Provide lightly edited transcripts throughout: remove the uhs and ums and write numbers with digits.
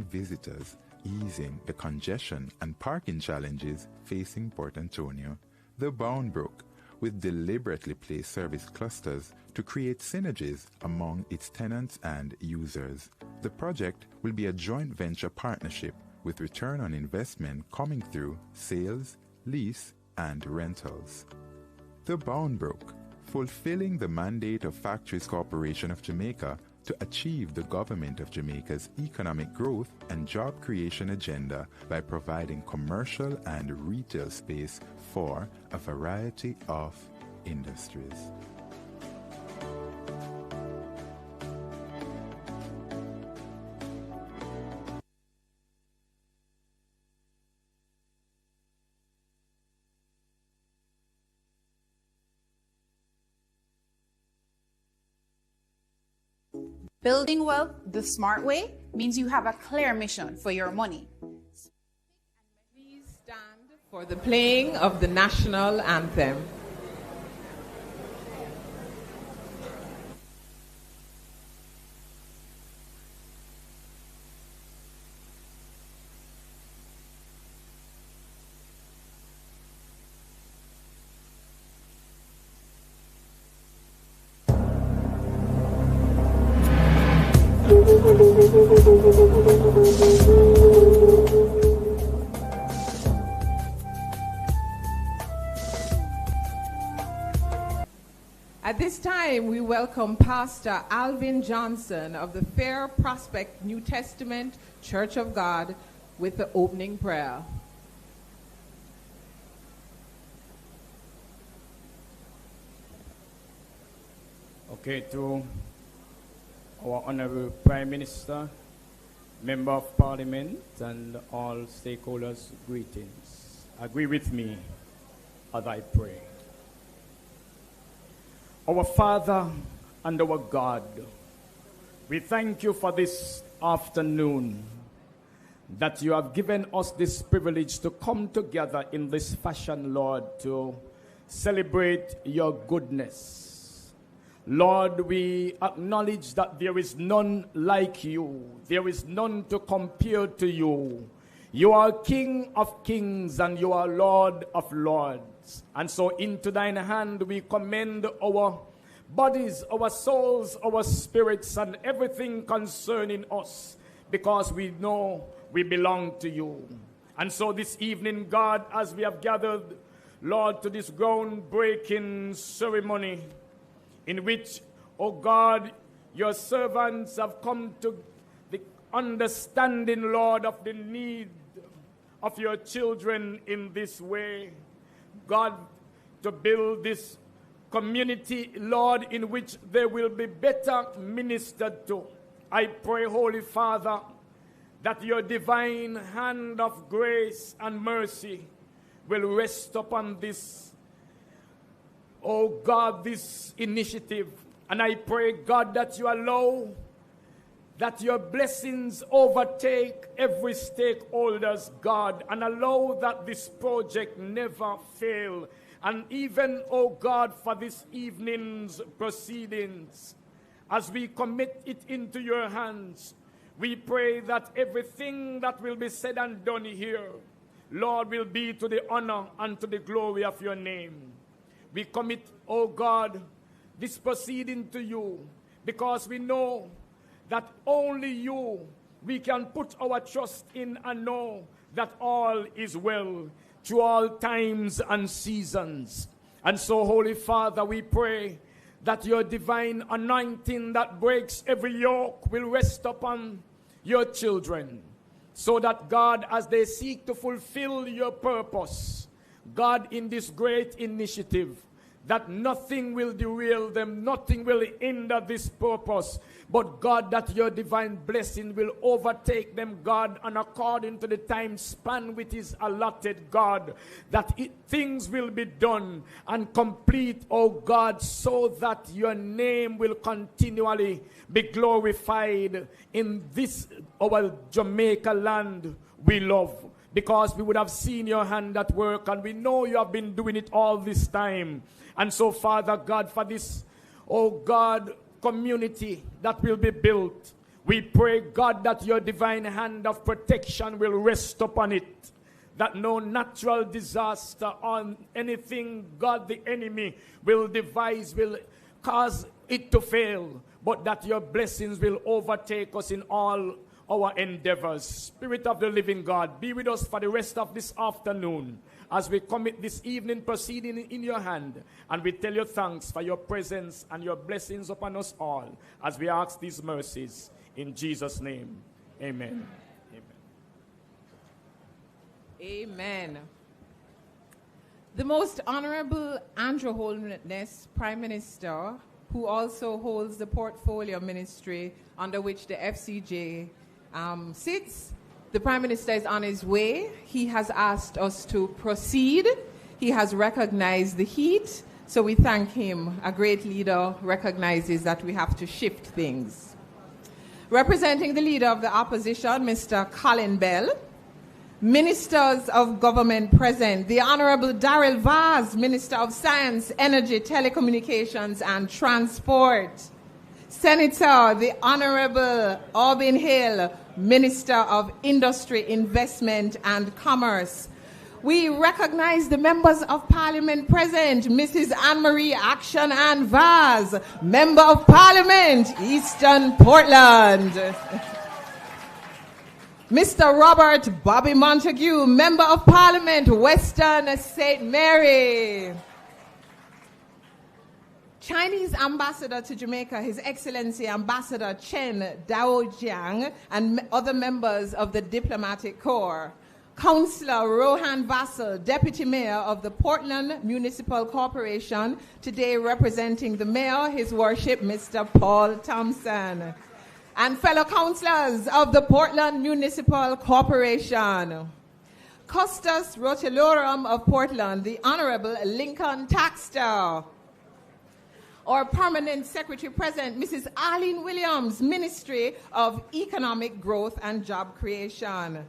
visitors, easing the congestion and parking challenges facing Port Antonio. The Boundbrook, with deliberately placed service clusters to create synergies among its tenants and users. The project will be a joint venture partnership with return on investment coming through sales, lease, and rentals. The Boundbrook, fulfilling the mandate of Factories Corporation of Jamaica to achieve the Government of Jamaica's economic growth and job creation agenda by providing commercial and retail space for a variety of industries. Building wealth the smart way means you have a clear mission for your money. Please stand for the playing of the national anthem. At this time, we welcome Pastor Alvin Johnson of the Fair Prospect New Testament Church of God with the opening prayer. Okay, to our Honorable Prime Minister, Member of Parliament, and all stakeholders, greetings. Agree with me as I pray. Our Father and our God, we thank you for this afternoon that you have given us this privilege to come together in this fashion, Lord, to celebrate your goodness. Lord, we acknowledge that there is none like you. There is none to compare to you. You are King of kings and you are Lord of lords. And so into thine hand we commend our bodies, our souls, our spirits, and everything concerning us, because we know we belong to you. And so this evening, God, as we have gathered, Lord, to this groundbreaking ceremony, in which, oh God, your servants have come to the understanding, Lord, of the need of your children in this way. God, to build this community, Lord, in which they will be better ministered to. I pray, Holy Father, that your divine hand of grace and mercy will rest upon this, oh God, this initiative. And I pray, God, that you allow that your blessings overtake every stakeholders, God, and allow that this project never fail. And even, oh God, for this evening's proceedings, as we commit it into your hands, we pray that everything that will be said and done here, Lord, will be to the honor and to the glory of your name. We commit, oh God, this proceeding to you, because we know that only you we can put our trust in and know that all is well through all times and seasons. And so, Holy Father, we pray that your divine anointing that breaks every yoke will rest upon your children, so that, God, as they seek to fulfill your purpose, God, in this great initiative, that nothing will derail them, nothing will hinder this purpose, but God, that your divine blessing will overtake them, God, and according to the time span which is allotted, God, that things will be done and complete, oh God, so that your name will continually be glorified in this, our Jamaica land we love. Because we would have seen your hand at work, and we know you have been doing it all this time. And so, Father God, for this, oh God, community that will be built, We pray, God, that your divine hand of protection will rest upon it, that no natural disaster or anything, God, the enemy will devise, will cause it to fail, but that your blessings will overtake us in all our endeavors. Spirit of the living God, be with us for the rest of this afternoon as we commit this evening proceeding in your hand, and we tell you thanks for your presence and your blessings upon us all as we ask these mercies in Jesus' name. Amen. Amen. The Most Honorable Andrew Holness, Prime Minister, who also holds the portfolio ministry under which the FCJ sits. The Prime Minister is on his way. He has asked us to proceed. He has recognized the heat, so we thank him. A great leader recognizes that we have to shift things. Representing the Leader of the Opposition, Mr. Colin Bell. Ministers of Government present, the Honorable Darrell Vaz, Minister of Science, Energy, Telecommunications and Transport. Senator, the Honorable Aubin Hill, Minister of Industry, Investment and Commerce. We recognize the members of Parliament present, Mrs. Anne-Marie Action and Vaz, Member of Parliament, Eastern Portland. Mr. Robert Bobby Montague, Member of Parliament, Western St. Mary. Chinese Ambassador to Jamaica, His Excellency Ambassador Chen Daojiang, and other members of the Diplomatic Corps. Councillor Rohan Vassal, Deputy Mayor of the Portland Municipal Corporation, today representing the Mayor, His Worship, Mr. Paul Thompson. And fellow councillors of the Portland Municipal Corporation. Custos Rotulorum of Portland, the Honorable Lincoln Taxter. Our Permanent Secretary present, Mrs. Arlene Williams, Ministry of Economic Growth and Job Creation.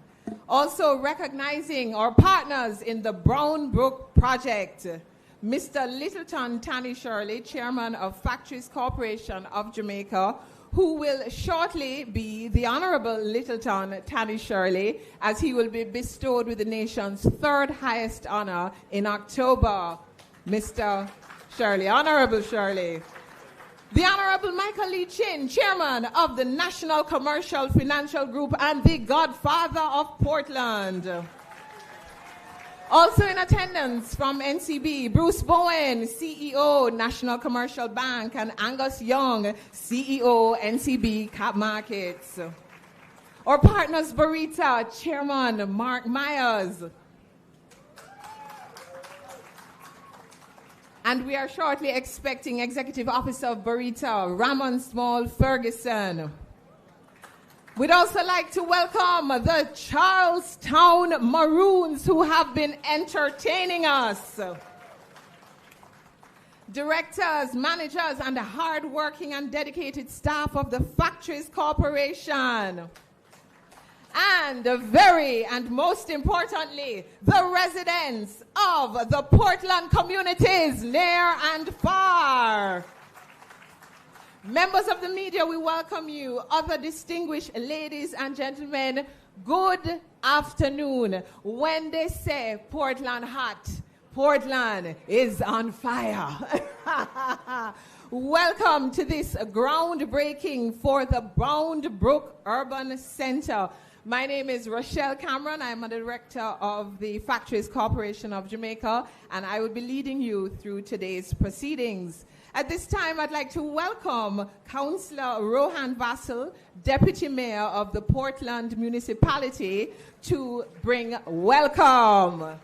Also recognizing our partners in the Boundbrook project, Mr. Littleton Tanny Shirley, Chairman of Factories Corporation of Jamaica, who will shortly be the Honorable Littleton Tanny Shirley, as he will be bestowed with the nation's third highest honor in October. Mr. Shirley, Honorable Shirley. The Honorable Michael Lee Chin, Chairman of the National Commercial Financial Group and the Godfather of Portland. Also in attendance from NCB, Bruce Bowen, CEO, National Commercial Bank, and Angus Young, CEO, NCB Cap Markets. Our partners, Barita, Chairman Mark Myers. And we are shortly expecting Executive Officer of Barita, Ramon Small Ferguson. We'd also like to welcome the Charlestown Maroons, who have been entertaining us. Directors, managers, and the hard-working and dedicated staff of the Factories Corporation. And very, and most importantly, the residents of the Portland communities near and far. Members of the media, we welcome you. Other distinguished ladies and gentlemen, good afternoon. When they say Portland hot, Portland is on fire. Welcome to this groundbreaking for the Boundbrook Urban Center. My name is Rochelle Cameron. I'm a director of the Factories Corporation of Jamaica, and I will be leading you through today's proceedings. At this time, I'd like to welcome Councillor Rohan Vassal, Deputy Mayor of the Portland Municipality, to bring welcome.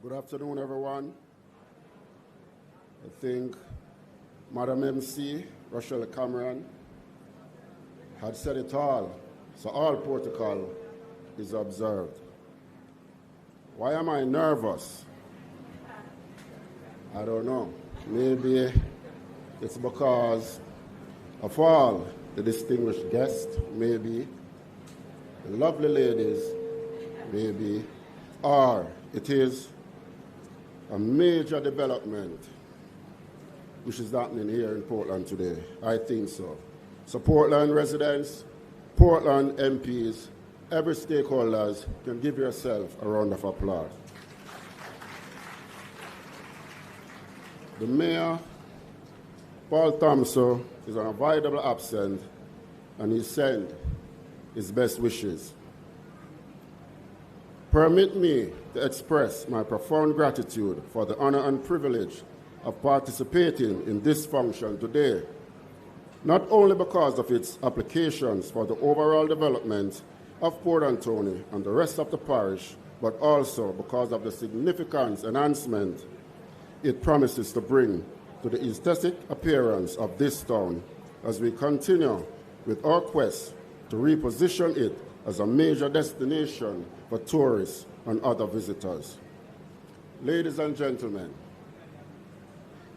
Good afternoon, everyone. I think Madam MC, Rochelle Cameron, had said it all, so all protocol is observed. Why am I nervous? I don't know. Maybe It's because of all the distinguished guests, maybe, the lovely ladies, maybe, or it is a major development which is happening here in Portland today. I think so. So Portland residents, Portland MPs, every stakeholders can give yourself a round of applause. The Mayor, Paul Thompson, is unavoidably absent, and he sent his best wishes. Permit me to express my profound gratitude for the honor and privilege of participating in this function today, not only because of its applications for the overall development of Port Anthony and the rest of the parish, but also because of the significant enhancement it promises to bring to the aesthetic appearance of this town as we continue with our quest to reposition it as a major destination for tourists and other visitors. Ladies and gentlemen,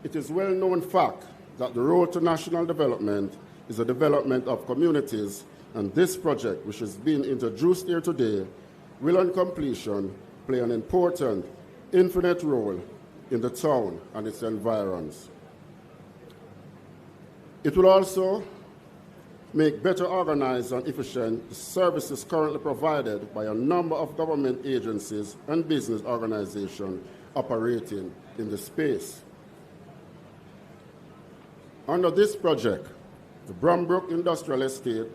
it is well-known fact that the road to national development is a development of communities, and this project, which is being introduced here today, will on completion play an important, infinite role in the town and its environs. It will also make better organized and efficient the services currently provided by a number of government agencies and business organizations operating in the space. Under this project, the Boundbrook Industrial Estate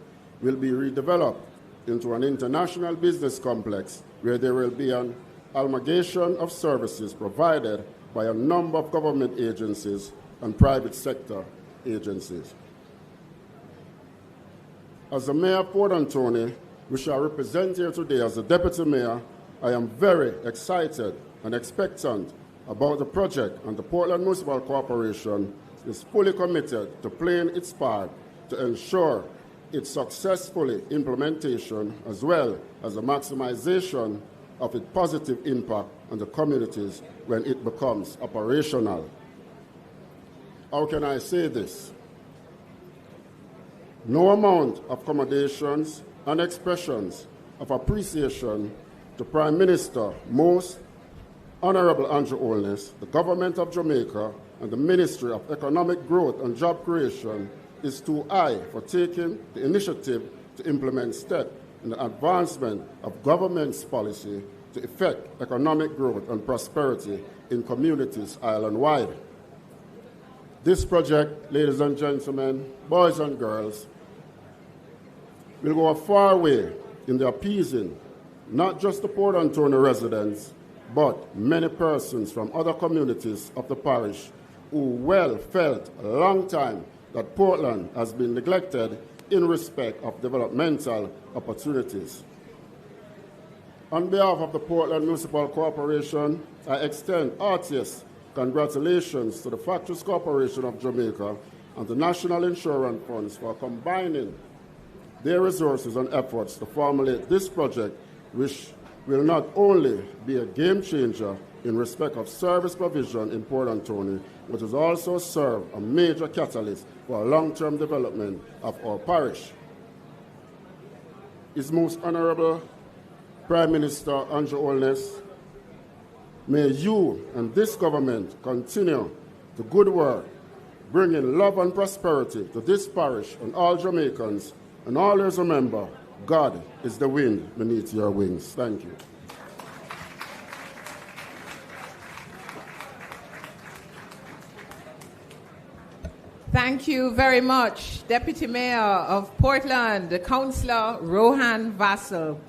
will be redeveloped into an international business complex where there will be an amalgamation of services provided by a number of government agencies and private sector agencies. As the Mayor of Port Anthony, which I represent here today as the Deputy Mayor, I am very excited and expectant about the project, and the Portland Municipal Corporation is fully committed to playing its part to ensure its successful implementation as well as the maximization of its positive impact on the communities when it becomes operational. How can I say this? No amount of accommodations and expressions of appreciation to Prime Minister Most Honorable Andrew Holness, the Government of Jamaica, and the Ministry of Economic Growth and Job Creation is too high for taking the initiative to implement steps in the advancement of government's policy to effect economic growth and prosperity in communities island-wide. This project, ladies and gentlemen, boys and girls, will go a far way in the appeasing not just the Port Anthony residents, but many persons from other communities of the parish who well felt a long time that Portland has been neglected in respect of developmental opportunities. On behalf of the Portland Municipal Corporation, I extend heartiest congratulations to the Factories Corporation of Jamaica and the National Insurance Funds for combining their resources and efforts to formulate this project, which will not only be a game changer in respect of service provision in Port Anthony, but will also serve a major catalyst for a long-term development of our parish. His Most Honorable Prime Minister Andrew Holness, may you and this government continue the good work, bringing love and prosperity to this parish and all Jamaicans, and always remember, God is the wind beneath your wings. Thank you. Thank you very much, Deputy Mayor of Portland, Councillor Rohan Vassell.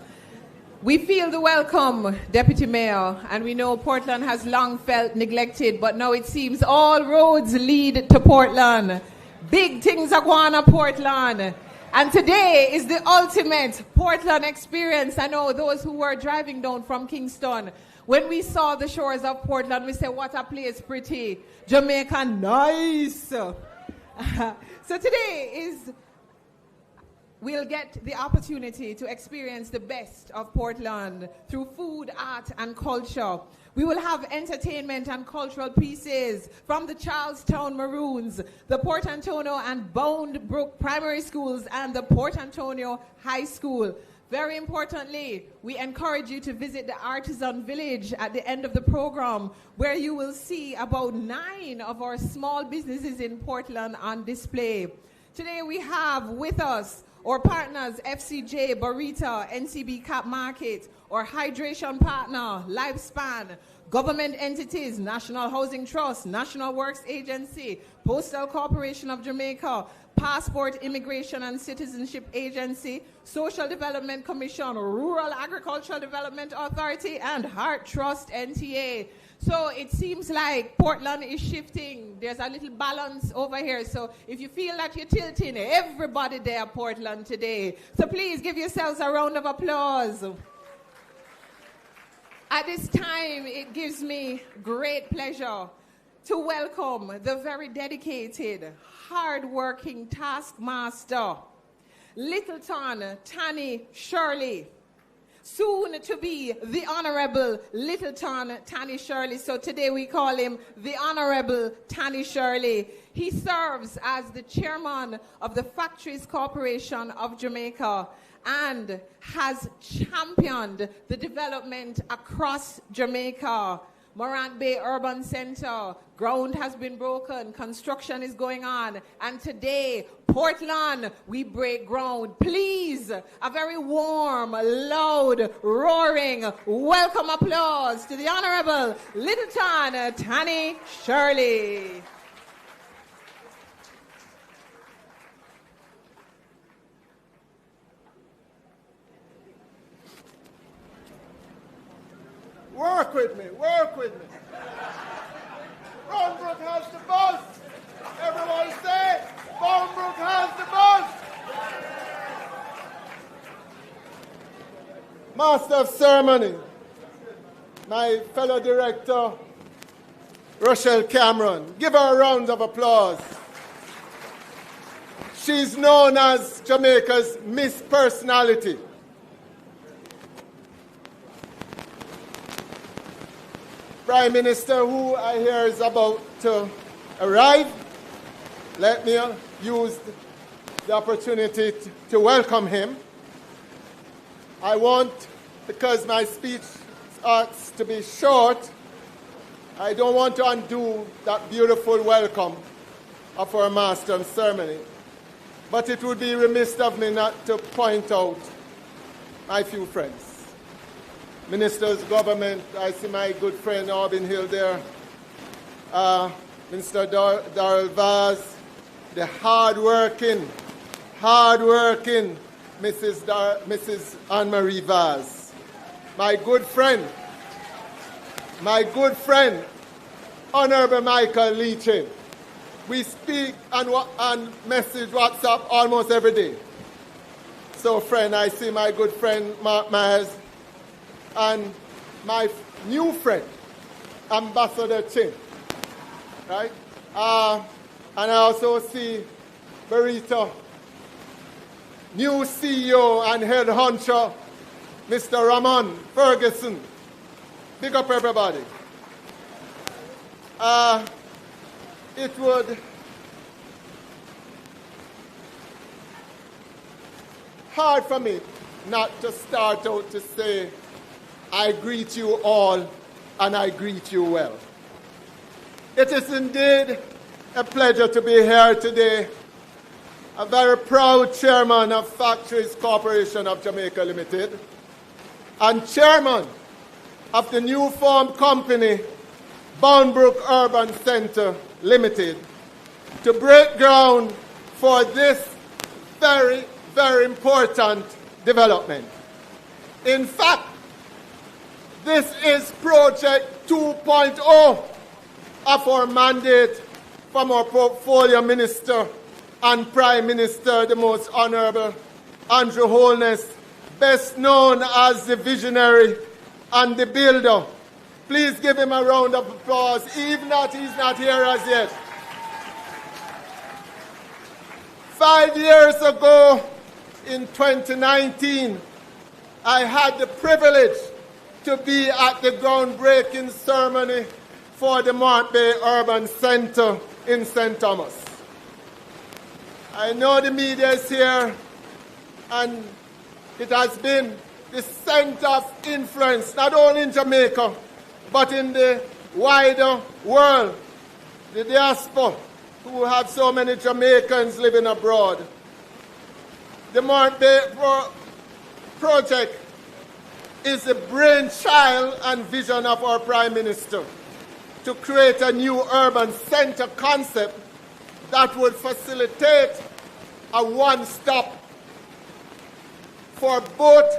We feel the welcome, Deputy Mayor, and we know Portland has long felt neglected, but now it seems all roads lead to Portland. Big things are going on Portland. And today is the ultimate Portland experience. I know those who were driving down from Kingston, when we saw the shores of Portland, we said, what a place, pretty. Jamaica, nice. So today is we'll get the opportunity to experience the best of Portland through food, art, and culture. We will have entertainment and cultural pieces from the Charlestown Maroons, the Port Antonio and Boundbrook Primary Schools, and the Port Antonio High School. Very importantly, we encourage you to visit the Artisan Village at the end of the program, where you will see about 9 of our small businesses in Portland on display. Today we have with us our partners FCJ, Barita, NCB Cap Market, our hydration partner, Lifespan, government entities, National Housing Trust, National Works Agency, Postal Corporation of Jamaica, Passport, Immigration and Citizenship Agency, Social Development Commission, Rural Agricultural Development Authority, and Heart Trust NTA. So it seems like Portland is shifting. There's a little balance over here. So if you feel that you're tilting, everybody there at Portland today. So please give yourselves a round of applause. At this time, it gives me great pleasure to welcome the very dedicated, hard-working taskmaster, Littleton Tanny Shirley, soon to be the Honorable Littleton Tanny Shirley. So today we call him the Honorable Tanny Shirley. He serves as the chairman of the Factories Corporation of Jamaica and has championed the development across Jamaica. Morant Bay Urban Center, ground has been broken, construction is going on, and today, Portland, we break ground. Please, a very warm, loud, roaring, welcome applause to the Honorable Littleton Tanny Shirley. Work with me, work with me. Boundbrook has the bus. Everyone say, Boundbrook has the bus. Master of ceremony, my fellow director, Rochelle Cameron. Give her a round of applause. She's known as Jamaica's Miss Personality. Prime Minister, who I hear is about to arrive, let me use the opportunity to welcome him. I want, because my speech ought to be short, I don't want to undo that beautiful welcome of our Master of Ceremony. But it would be remiss of me not to point out my few friends. Ministers, government, I see my good friend Aubin Hill there, Minister Darrell Vaz, the hard-working Mrs. Anne-Marie Vaz, my good friend, Honorable Michael Leachin. We speak and message WhatsApp almost every day. So, friend, I see my good friend Mark Myers, and my new friend, Ambassador Chin, right? And I also see Barita, new CEO and head honcho, Mr. Ramon Ferguson. Big up everybody. It would hard for me not to start out to say, I greet you all, and I greet you well. It is indeed a pleasure to be here today. A very proud chairman of Factories Corporation of Jamaica Limited, and chairman of the new formed company, Boundbrook Urban Center Limited, to break ground for this very, very important development. In fact, this is Project 2.0 of our mandate from our portfolio minister and Prime Minister, the Most Honorable Andrew Holness, best known as the visionary and the builder. Please give him a round of applause, even that he's not here as yet. 5 years ago, in 2019, I had the privilege to be at the groundbreaking ceremony for the Morant Bay Urban Center in St. Thomas. I know the media is here, and it has been the center of influence, not only in Jamaica, but in the wider world, the diaspora, who have so many Jamaicans living abroad. The Morant Bay project is the brainchild and vision of our Prime Minister to create a new urban center concept that would facilitate a one-stop for both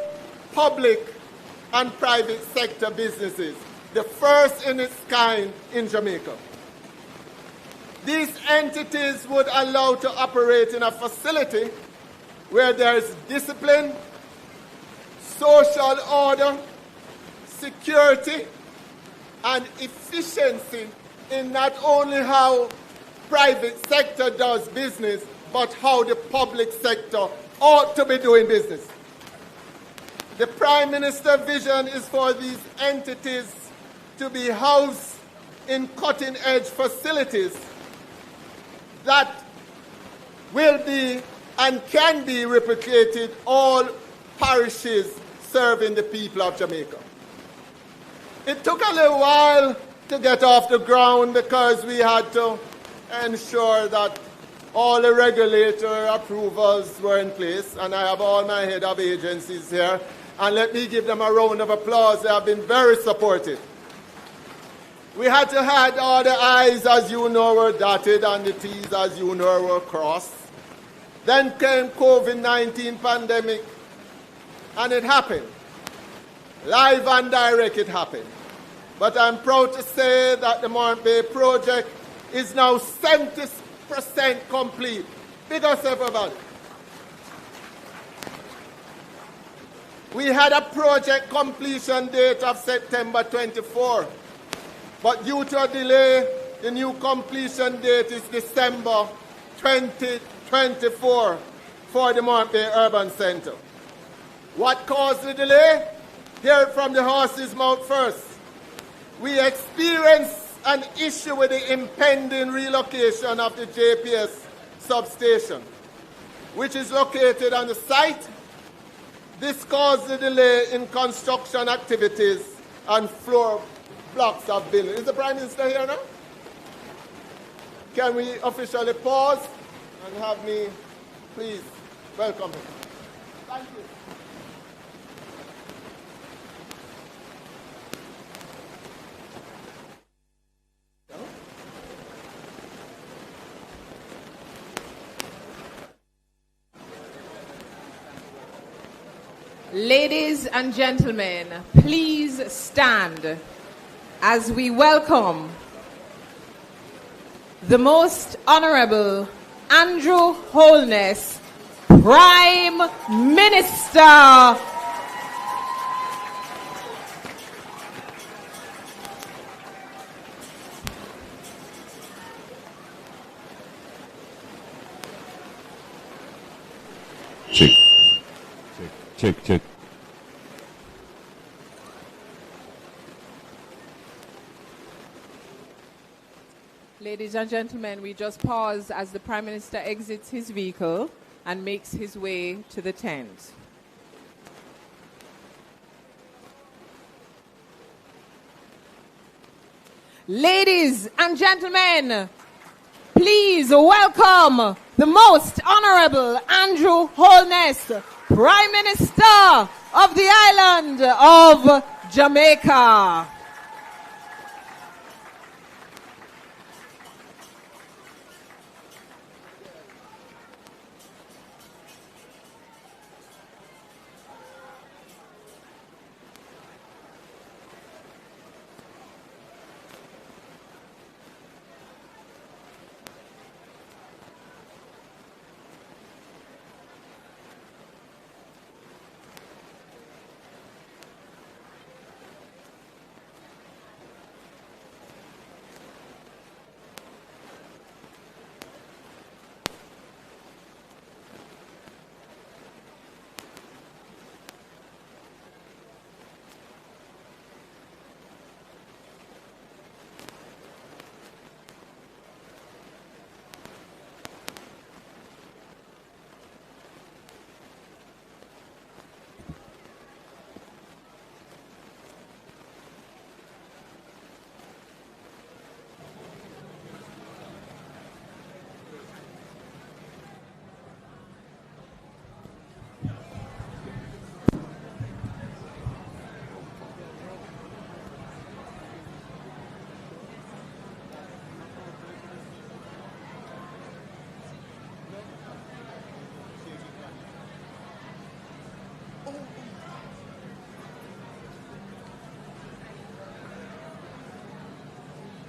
public and private sector businesses, the first in its kind in Jamaica. These entities would allow to operate in a facility where there is discipline, social order, security, and efficiency in not only how private sector does business, but how the public sector ought to be doing business. The Prime Minister's vision is for these entities to be housed in cutting-edge facilities that will be and can be replicated all parishes serving the people of Jamaica. It took a little while to get off the ground because we had to ensure that all the regulatory approvals were in place, and I have all my head of agencies here, and let me give them a round of applause. They have been very supportive. We had to have all the I's, as you know, were dotted, and the T's, as you know, were crossed. Then came COVID-19 pandemic, and it happened. Live and direct, it happened. But I'm proud to say that the Morant Bay project is now 70% complete. Big us everybody. We had a project completion date of September 24, but due to a delay, the new completion date is December 2024 for the Morant Bay Urban Center. What caused the delay? Hear it from the horse's mouth first. We experienced an issue with the impending relocation of the JPS substation, which is located on the site. This caused the delay in construction activities and floor blocks of buildings. Is the Prime Minister here now? Can we officially pause and have me, please, welcome him. Thank you. Ladies and gentlemen, please stand as we welcome the Most Honorable Andrew Holness, Prime Minister. Check. Ladies and gentlemen, we just pause as the Prime Minister exits his vehicle and makes his way to the tent. Ladies and gentlemen, please welcome the Most Honorable Andrew Holness, Prime Minister of the island of Jamaica.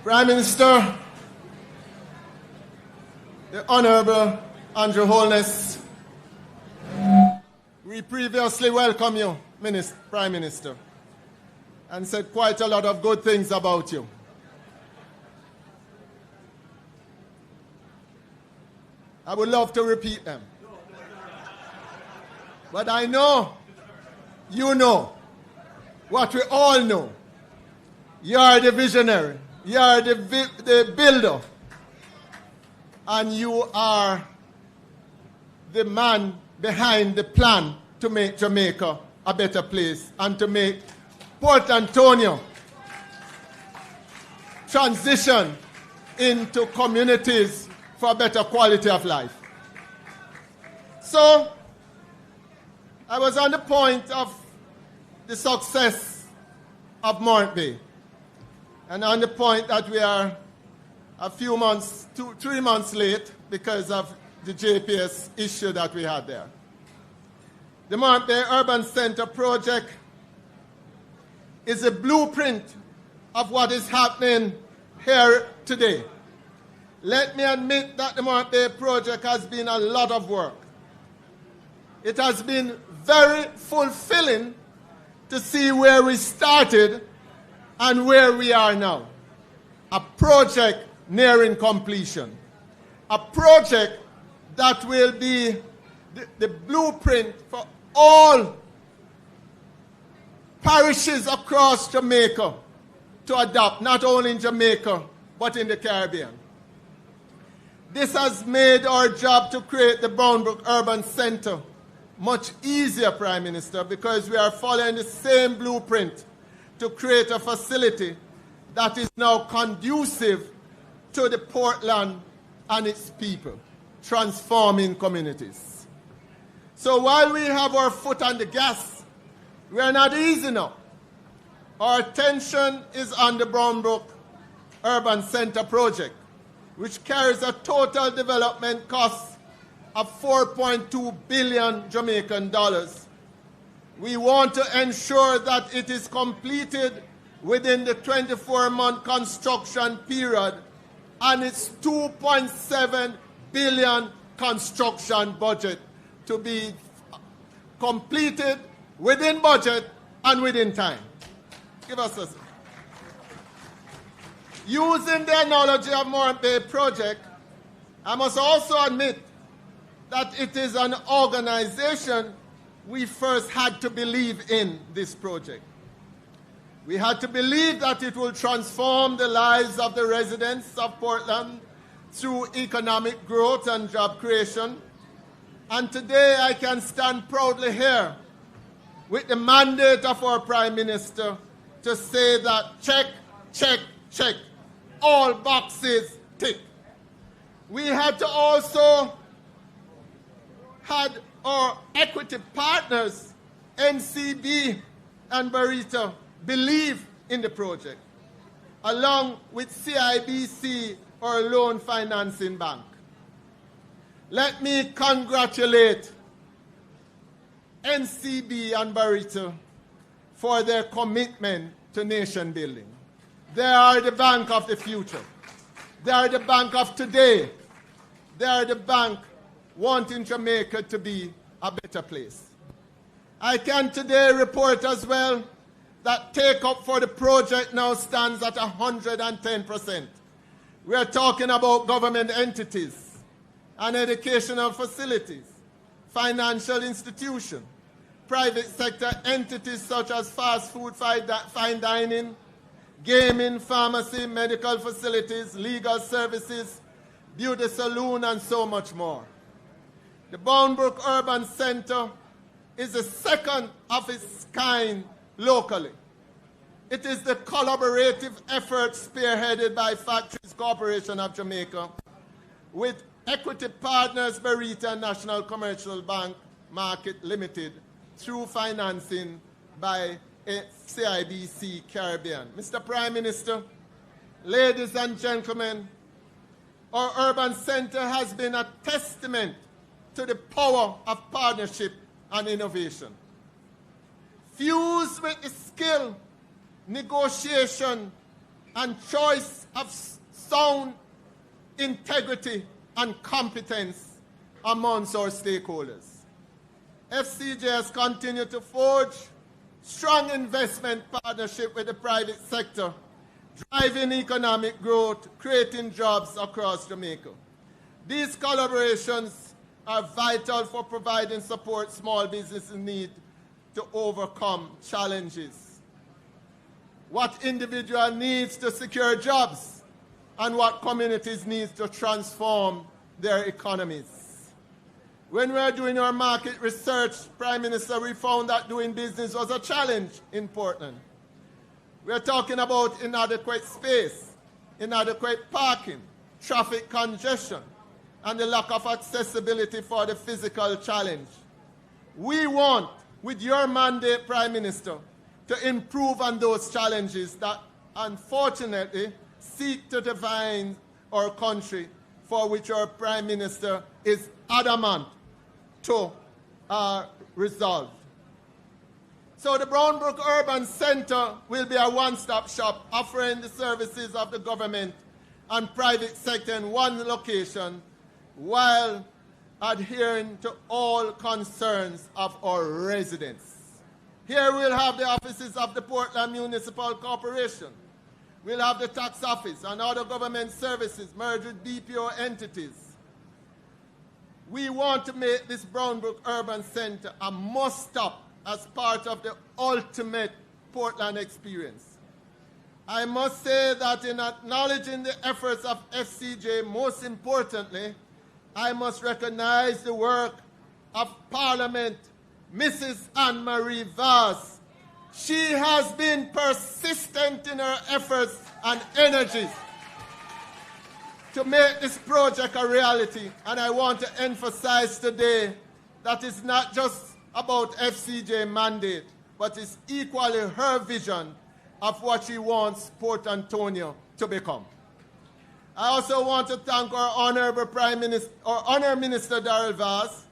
Prime Minister, the Honorable Andrew Holness, we previously welcomed you, Prime Minister, and said quite a lot of good things about you. I would love to repeat them. But I know, you know, what we all know. You are the visionary. You are the builder. And you are the man behind the plan to make Jamaica a better place and to make Port Antonio transition into communities for a better quality of life. So, I was on the point of the success of Morant Bay, and on the point that we are a few months, 3 months late because of the JPS issue that we had there. The Morant Bay Urban Center project is a blueprint of what is happening here today. Let me admit that the Morant Bay project has been a lot of work. It has been very fulfilling to see where we started and where we are now. A project nearing completion. A project that will be the blueprint for all parishes across Jamaica to adopt, not only in Jamaica, but in the Caribbean. This has made our job to create the Boundbrook Urban Center much easier, Prime Minister, because we are following the same blueprint to create a facility that is now conducive to the Portland and its people, transforming communities. So while we have our foot on the gas, we are not easy now. Our attention is on the Boundbrook Urban Center project, which carries a total development cost of 4.2 billion Jamaican dollars. We want to ensure that it is completed within the 24-month construction period and its 2.7 billion construction budget to be completed within budget and within time. Give us a second. Using the analogy of Morant Bay project, I must also admit that it is an organization we first had to believe in this project. We had to believe that it will transform the lives of the residents of Portland through economic growth and job creation. And today I can stand proudly here with the mandate of our Prime Minister to say that check, check, check, all boxes tick. We had to also had our equity partners, NCB and Barita, believe in the project, along with CIBC, our loan financing bank. Let me congratulate NCB and Barita for their commitment to nation building. They are the bank of the future. They are the bank of today. They are the bank wanting Jamaica to be a better place. I can today report as well that take-up for the project now stands at 110%. We are talking about government entities and educational facilities, financial institutions, private sector entities such as fast food, fine dining, gaming, pharmacy, medical facilities, legal services, beauty salon, and so much more. The Boundbrook Urban Center is the second of its kind locally. It is the collaborative effort spearheaded by Factories Corporation of Jamaica with equity partners Barita National Commercial Bank Market Limited through financing by CIBC Caribbean. Mr. Prime Minister, ladies and gentlemen, our urban center has been a testament to the power of partnership and innovation. Fused with the skill, negotiation, and choice of sound integrity and competence amongst our stakeholders. FCJ has continued to forge strong investment partnership with the private sector, driving economic growth, creating jobs across Jamaica. These collaborations are vital for providing support small businesses need to overcome challenges. What individual needs to secure jobs and what communities need to transform their economies. When we were doing our market research, Prime Minister, we found that doing business was a challenge in Portland. We're talking about inadequate space, inadequate parking, traffic congestion, and the lack of accessibility for the physical challenge. We want, with your mandate, Prime Minister, to improve on those challenges that unfortunately seek to divide our country, for which our Prime Minister is adamant to resolve. So the Boundbrook Urban Center will be a one-stop shop offering the services of the government and private sector in one location while adhering to all concerns of our residents. Here we'll have the offices of the Portland Municipal Corporation. We'll have the tax office and other government services merged with BPO entities. We want to make this Boundbrook Urban Center a must-stop as part of the ultimate Portland experience. I must say that in acknowledging the efforts of FCJ, most importantly, I must recognize the work of Parliament, Mrs. Anne-Marie Vaz. She has been persistent in her efforts and energies to make this project a reality. And I want to emphasize today that it's not just about FCJ mandate, but it's equally her vision of what she wants Port Antonio to become. I also want to thank our Honorable Prime Minister, or Honourable Minister Darrell Vaz,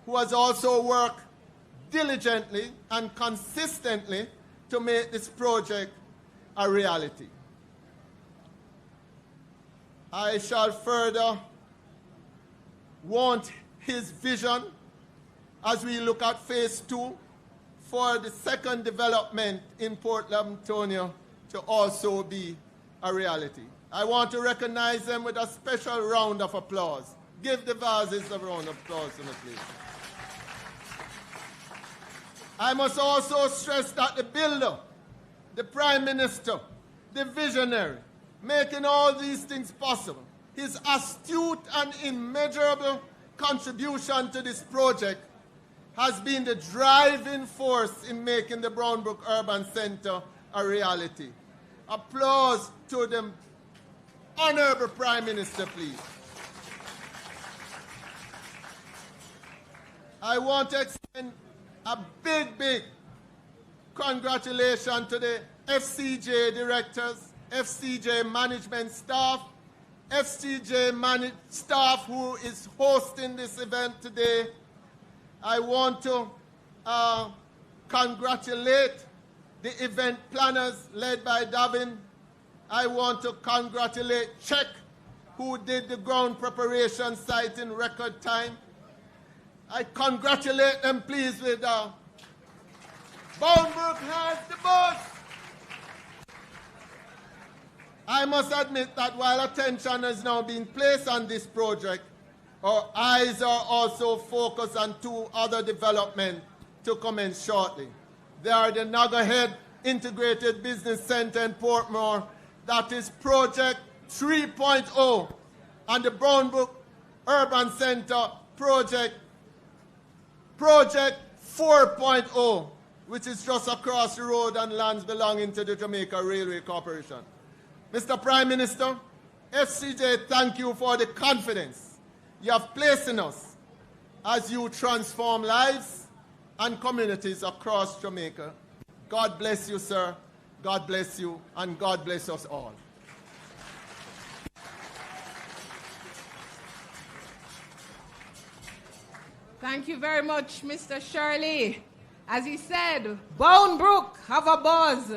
who has also worked diligently and consistently to make this project a reality. I shall further want his vision as we look at phase 2 for the second development in Port Antonio to also be a reality. I want to recognize them with a special round of applause. Give the Vazes a round of applause, please. I must also stress that the builder, the Prime Minister, the visionary, making all these things possible, his astute and immeasurable contribution to this project has been the driving force in making the Boundbrook Urban Center a reality. Applause to the Honorable Prime Minister, please. I want to extend a big congratulations to the FCJ directors, FCJ management staff, FCJ staff who is hosting this event today. I want to congratulate the event planners led by Davin. I want to congratulate Czech, who did the ground preparation site in record time. I congratulate them, please, with Boundbrook has the bus. I must admit that while attention is now being placed on this project, our eyes are also focused on 2 other developments to commence shortly. They are the Nagahead Integrated Business Center in Portmore, that is Project 3.0, and the Boundbrook Urban Center Project 4.0, which is just across the road and lands belonging to the Jamaica Railway Corporation. Mr. Prime Minister, FCJ, thank you for the confidence you have placed in us as you transform lives and communities across Jamaica. God bless you, sir. God bless you, and God bless us all. Thank you very much, Mr. Shirley. As he said, Boundbrook have a buzz.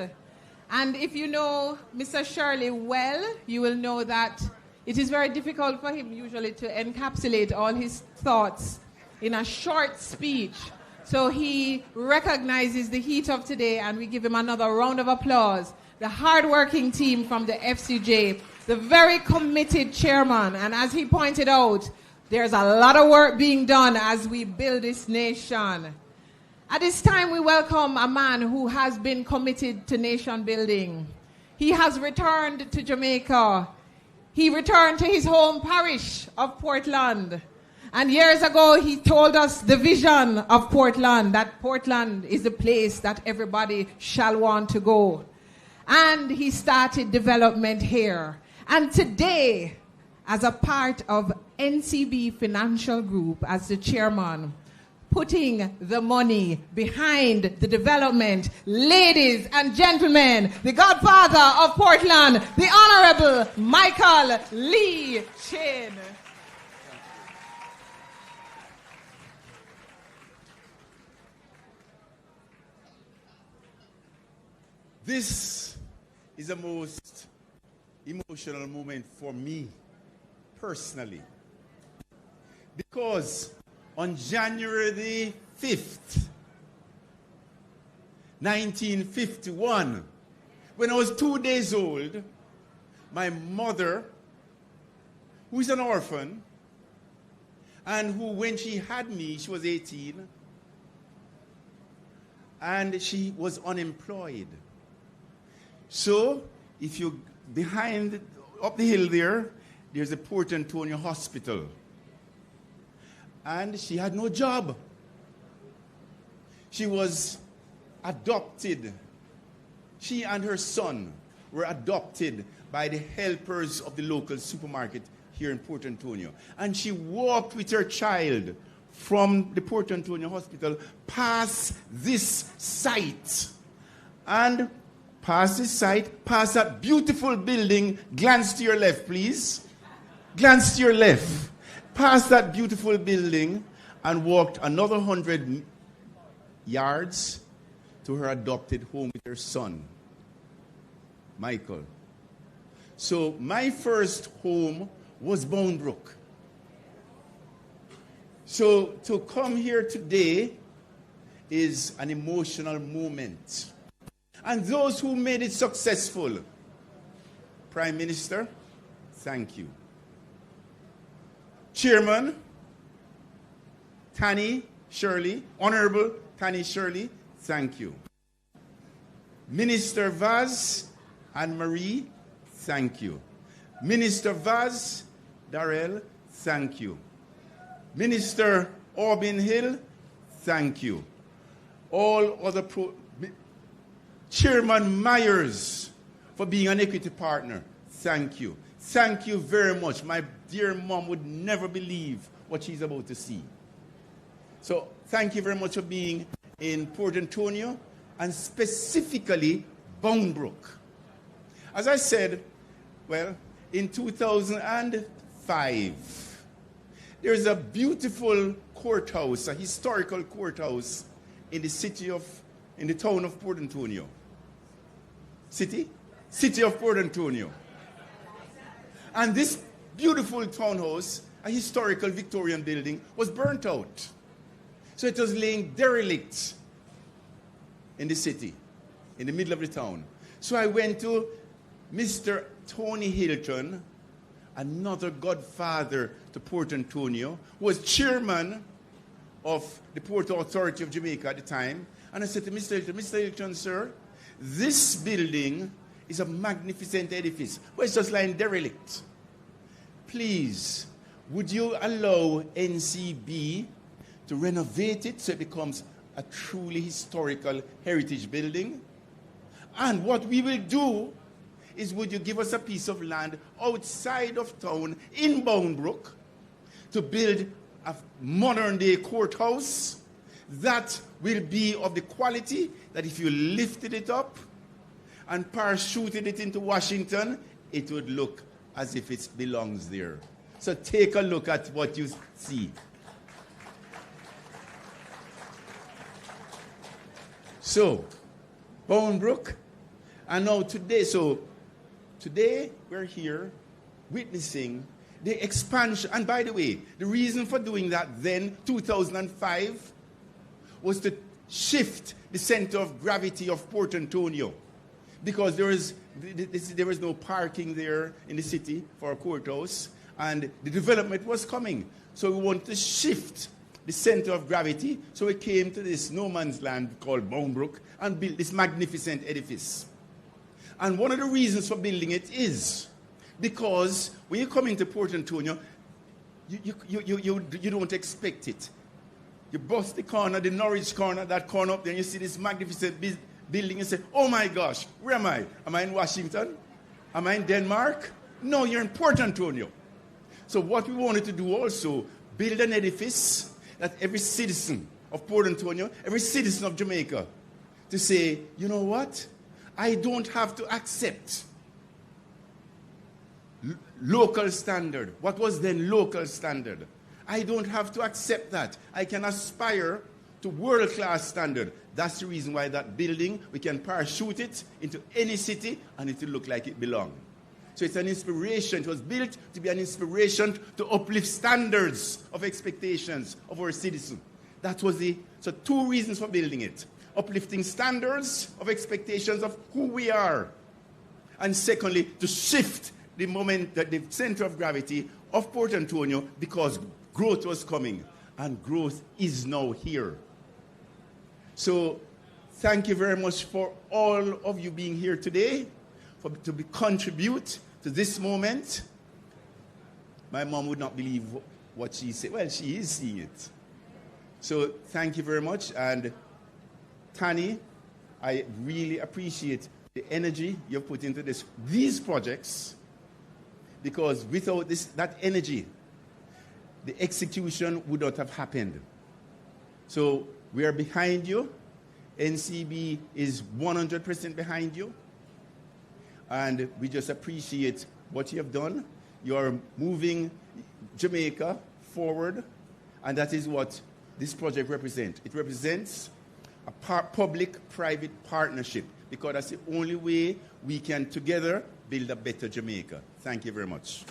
And if you know Mr. Shirley well, you will know that it is very difficult for him usually to encapsulate all his thoughts in a short speech. So he recognizes the heat of today, and we give him another round of applause. The hardworking team from the FCJ, the very committed chairman, and as he pointed out, there's a lot of work being done as we build this nation. At this time, we welcome a man who has been committed to nation building. He has returned to Jamaica. He returned to his home parish of Portland. And years ago, he told us the vision of Portland, that Portland is the place that everybody shall want to go. And he started development here. And today, as a part of NCB Financial Group, as the chairman, putting the money behind the development, ladies and gentlemen, the godfather of Portland, the Honorable Michael Lee Chin. This is the most emotional moment for me, personally, because on January the 5th, 1951, when I was 2 days old, my mother, who is an orphan, and who, when she had me, she was 18, and she was unemployed. So, if you behind, up the hill there, there's a Port Antonio hospital. And she had no job. She was adopted. She and her son were adopted by the helpers of the local supermarket here in Port Antonio. And she walked with her child from the Port Antonio hospital past this site. And past this site, past that beautiful building, glance to your left, please. Glance to your left. Past that beautiful building and walked another 100 yards to her adopted home with her son, Michael. So my first home was Boundbrook. So to come here today is an emotional moment. And those who made it successful, Prime Minister, thank you. Chairman, Tanny Shirley, Honorable Tanny Shirley, thank you. Minister Vaz and Marie, thank you. Minister Vaz, Darrell, thank you. Minister Aubin Hill, thank you. All other Chairman Myers, for being an equity partner, thank you. Thank you very much. My dear mom would never believe what she's about to see. So thank you very much for being in Port Antonio and specifically Boundbrook. As I said, well, in 2005, there's a beautiful courthouse, a historical courthouse in the town of Port Antonio. City of Port Antonio. And this beautiful townhouse, a historical Victorian building, was burnt out. So it was laying derelict in the city, in the middle of the town. So I went to Mr. Tony Hilton, another godfather to Port Antonio, who was chairman of the Port Authority of Jamaica at the time. And I said to Mr. Hilton, sir, this building is a magnificent edifice, but it's just lying derelict. Please, would you allow NCB to renovate it so it becomes a truly historical heritage building? And what we will do is, would you give us a piece of land outside of town in Boundbrook to build a modern-day courthouse that will be of the quality that if you lifted it up and parachuted it into Washington, it would look as if it belongs there. So take a look at what you see. So, Boundbrook, And now today we're here witnessing the expansion. And by the way, the reason for doing that then, 2005, was to shift the center of gravity of Port Antonio. Because there was no parking there in the city for a courthouse, and the development was coming. So we wanted to shift the center of gravity, so we came to this no man's land called Boundbrook and built this magnificent edifice. And one of the reasons for building it is because when you come into Port Antonio, you don't expect it. You bust the corner, the Norwich corner, that corner up there, and you see this magnificent building and say, oh my gosh, where am I? Am I in Washington? Am I in Denmark? No, you're in Port Antonio. So what we wanted to do also, build an edifice that every citizen of Port Antonio, every citizen of Jamaica, to say, you know what? I don't have to accept local standard. What was then local standard? I don't have to accept that. I can aspire to world-class standard. That's the reason why that building, we can parachute it into any city and it will look like it belongs. So it's an inspiration. It was built to be an inspiration to uplift standards of expectations of our citizens. That was so two reasons for building it. Uplifting standards of expectations of who we are. And secondly, to shift the center of gravity of Port Antonio because growth was coming. And growth is now here. So thank you very much for all of you being here today, to contribute to this moment. My mom would not believe what she said. Well, she is seeing it. So thank you very much. And Tani, I really appreciate the energy you've put into these projects, because without that energy, the execution would not have happened. So we are behind you. NCB is 100% behind you. And we just appreciate what you have done. You are moving Jamaica forward. And that is what this project represents. It represents a public-private partnership, because that's the only way we can together build a better Jamaica. Thank you very much.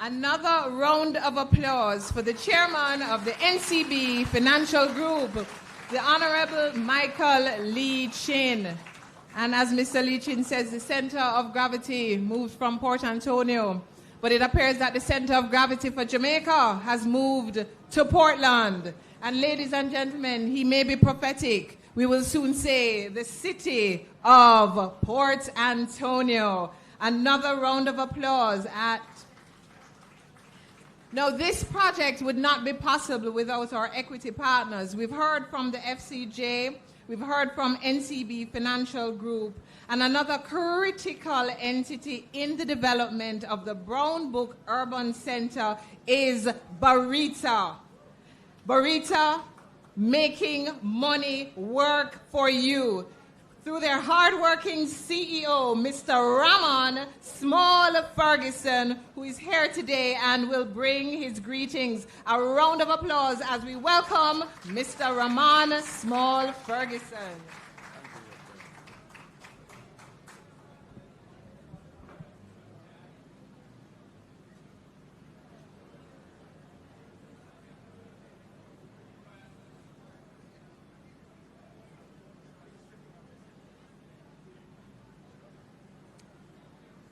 Another round of applause for the chairman of the NCB Financial Group, the Honorable Michael Lee Chin. And as Mr. Lee Chin says, the center of gravity moved from Port Antonio, but it appears that the center of gravity for Jamaica has moved to Portland. And ladies and gentlemen, he may be prophetic. We will soon say the city of Port Antonio. Another round of applause at... Now, this project would not be possible without our equity partners. We've heard from the FCJ, we've heard from NCB Financial Group, and another critical entity in the development of the Boundbrook Urban Center is Barita. Barita making money work for you, through their hardworking CEO, Mr. Ramon Small Ferguson, who is here today and will bring his greetings. A round of applause as we welcome Mr. Ramon Small Ferguson.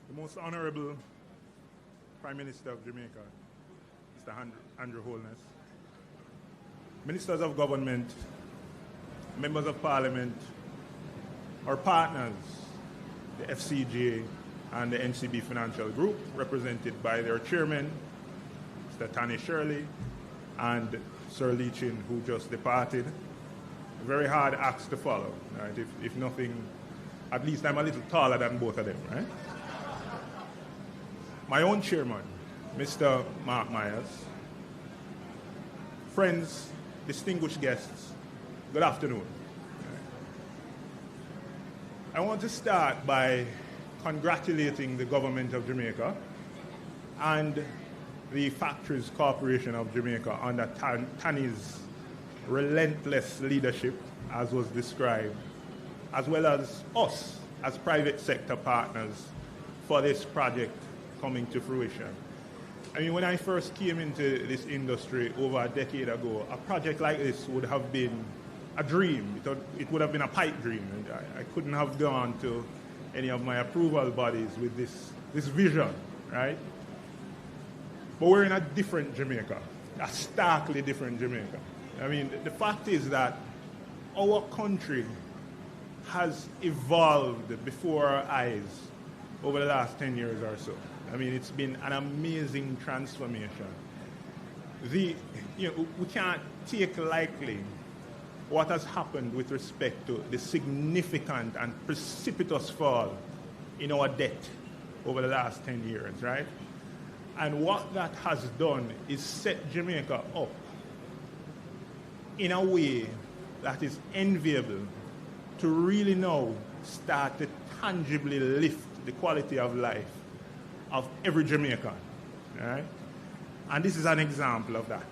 The Most Honorable Prime Minister of Jamaica, Mr. Andrew Holness, Ministers of Government, Members of Parliament, our partners, the FCJ and the NCB Financial Group, represented by their chairman, Mr. Tani Shirley, and Sir Lee Chin, who just departed. A very hard acts to follow, right? If nothing, at least I'm a little taller than both of them, right? My own chairman, Mr. Mark Myers, friends, distinguished guests, good afternoon. I want to start by congratulating the government of Jamaica and the Factories Corporation of Jamaica under Tanny's relentless leadership, as was described, as well as us as private sector partners for this project coming to fruition. I mean, when I first came into this industry over a decade ago, a project like this would have been a dream. It would have been a pipe dream. And I couldn't have gone to any of my approval bodies with this vision, right? But we're in a different Jamaica, a starkly different Jamaica. I mean, the fact is that our country has evolved before our eyes over the last 10 years or so. I mean, it's been an amazing transformation. We can't take lightly what has happened with respect to the significant and precipitous fall in our debt over the last 10 years, right? And what that has done is set Jamaica up in a way that is enviable to really now start to tangibly lift the quality of life of every Jamaican, right? And this is an example of that.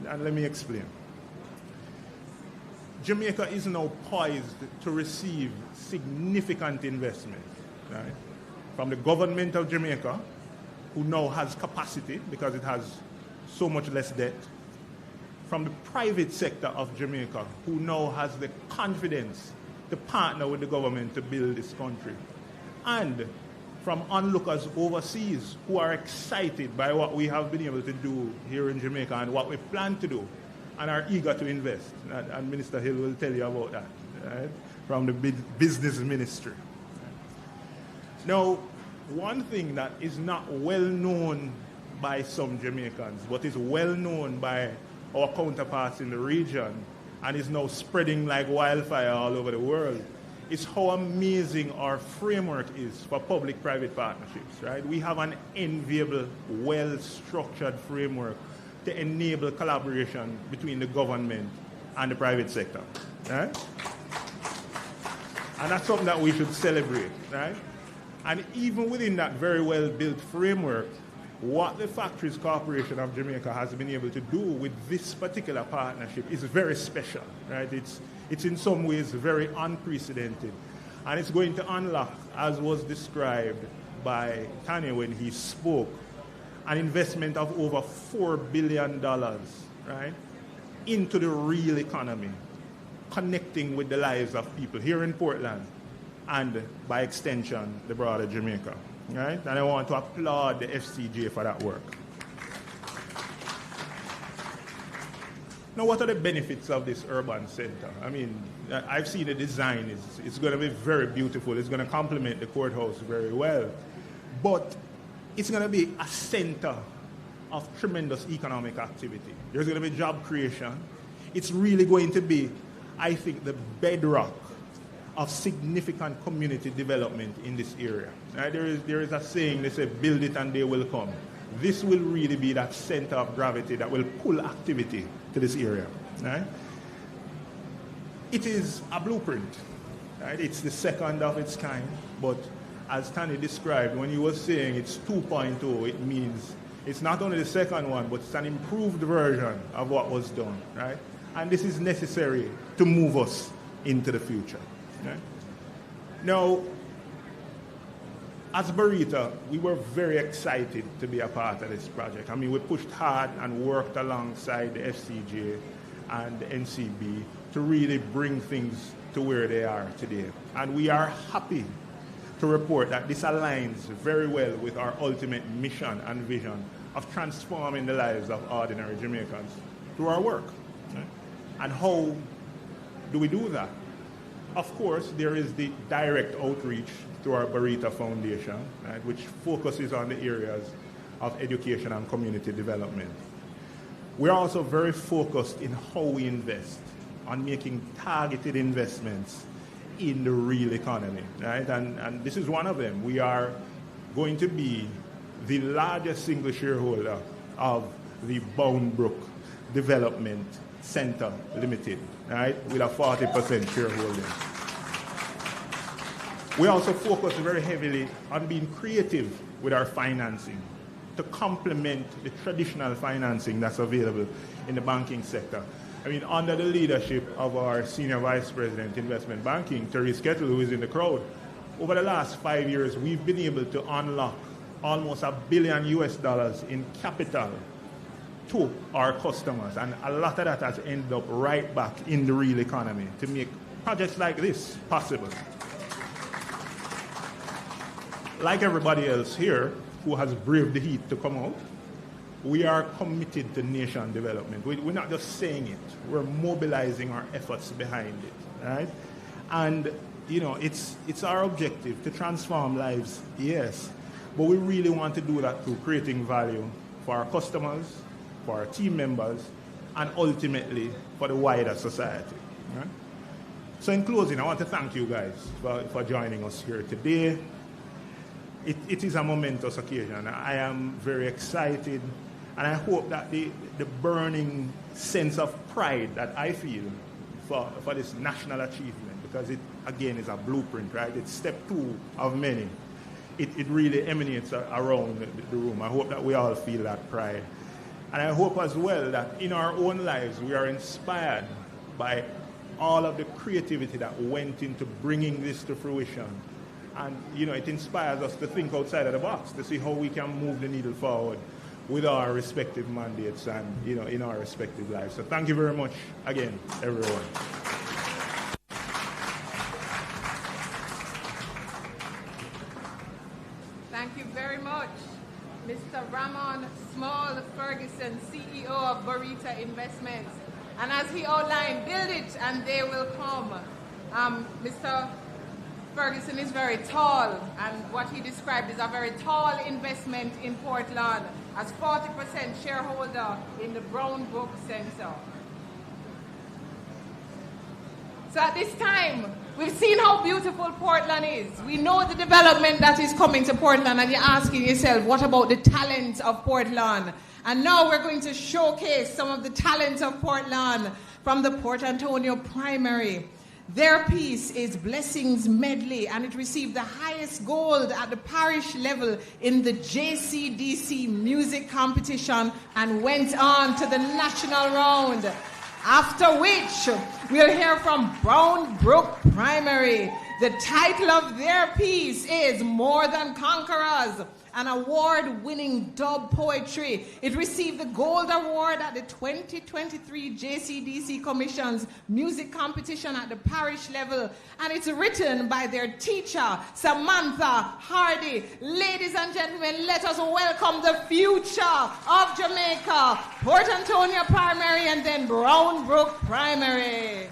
And let me explain. Jamaica is now poised to receive significant investment, right? From the government of Jamaica, who now has capacity because it has so much less debt. From the private sector of Jamaica, who now has the confidence to partner with the government to build this country. And from onlookers overseas who are excited by what we have been able to do here in Jamaica and what we plan to do and are eager to invest. And Minister Hill will tell you about that, right? From the business ministry. Now, one thing that is not well known by some Jamaicans, but is well known by our counterparts in the region and is now spreading like wildfire all over the world, is how amazing our framework is for public-private partnerships, right? We have an enviable, well-structured framework to enable collaboration between the government and the private sector, right? And that's something that we should celebrate, right? And even within that very well-built framework, what the Factories Corporation of Jamaica has been able to do with this particular partnership is very special, right? It's in some ways very unprecedented. And it's going to unlock, as was described by Tanya when he spoke, an investment of over $4 billion, right, into the real economy, connecting with the lives of people here in Portland and, by extension, the broader Jamaica. Right? And I want to applaud the FCJ for that work. Now, what are the benefits of this urban center? I mean, I've seen the design. It's going to be very beautiful. It's going to complement the courthouse very well. But it's going to be a center of tremendous economic activity. There's going to be job creation. It's really going to be, I think, the bedrock of significant community development in this area. Right? There is a saying, they say, build it and they will come. This will really be that center of gravity that will pull activity to this area. Right? It is a blueprint. Right? It's the second of its kind, but as Tani described, when he was saying it's 2.0, it means it's not only the second one, but it's an improved version of what was done. Right? And this is necessary to move us into the future. Okay. Now, as Barita, we were very excited to be a part of this project. I mean, we pushed hard and worked alongside the FCJ and the NCB to really bring things to where they are today. And we are happy to report that this aligns very well with our ultimate mission and vision of transforming the lives of ordinary Jamaicans through our work. Okay. And how do we do that? Of course, there is the direct outreach through our Barita Foundation, right, which focuses on the areas of education and community development. We're also very focused in how we invest, on making targeted investments in the real economy, right? And this is one of them. We are going to be the largest single shareholder of the Boundbrook Development Center Limited, right, with a 40% shareholding. We also focus very heavily on being creative with our financing to complement the traditional financing that's available in the banking sector. I mean, under the leadership of our Senior Vice President, Investment Banking, Therese Kettle, who is in the crowd, over the last 5 years, we've been able to unlock almost $1 billion in capital to our customers. And a lot of that has ended up right back in the real economy to make projects like this possible. Like everybody else here who has braved the heat to come out, we are committed to nation development. We're not just saying it, we're mobilizing our efforts behind it, right? And, you know, it's our objective to transform lives, yes, but we really want to do that through creating value for our customers, for our team members, and ultimately for the wider society, right? So in closing, I want to thank you guys for joining us here today. It is a momentous occasion. I am very excited, and I hope that the burning sense of pride that I feel for this national achievement, because it, again, is a blueprint, right? It's step 2 of many. It really emanates around the room. I hope that we all feel that pride. And I hope as well that in our own lives we are inspired by all of the creativity that went into bringing this to fruition. And, you know, it inspires us to think outside of the box, to see how we can move the needle forward with our respective mandates and, you know, in our respective lives. So thank you very much again, everyone. Thank you very much, Mr. Ramon Small Ferguson, CEO of Borita Investments. And as he outlined, build it and they will come. Mr. Ferguson is very tall, and what he described is a very tall investment in Portland as 40% shareholder in the Boundbrook Center. So at this time, we've seen how beautiful Portland is. We know the development that is coming to Portland, and you're asking yourself, what about the talent of Portland? And now we're going to showcase some of the talent of Portland from the Port Antonio primary. Their piece is Blessings Medley, and it received the highest gold at the parish level in the JCDC music competition and went on to the national round. After which, we'll hear from Boundbrook Primary. The title of their piece is More Than Conquerors, an award-winning dub poetry. It received the Gold Award at the 2023 JCDC Commission's music competition at the parish level, and it's written by their teacher, Samantha Hardy. Ladies and gentlemen, let us welcome the future of Jamaica, Port Antonio Primary and then Boundbrook Primary.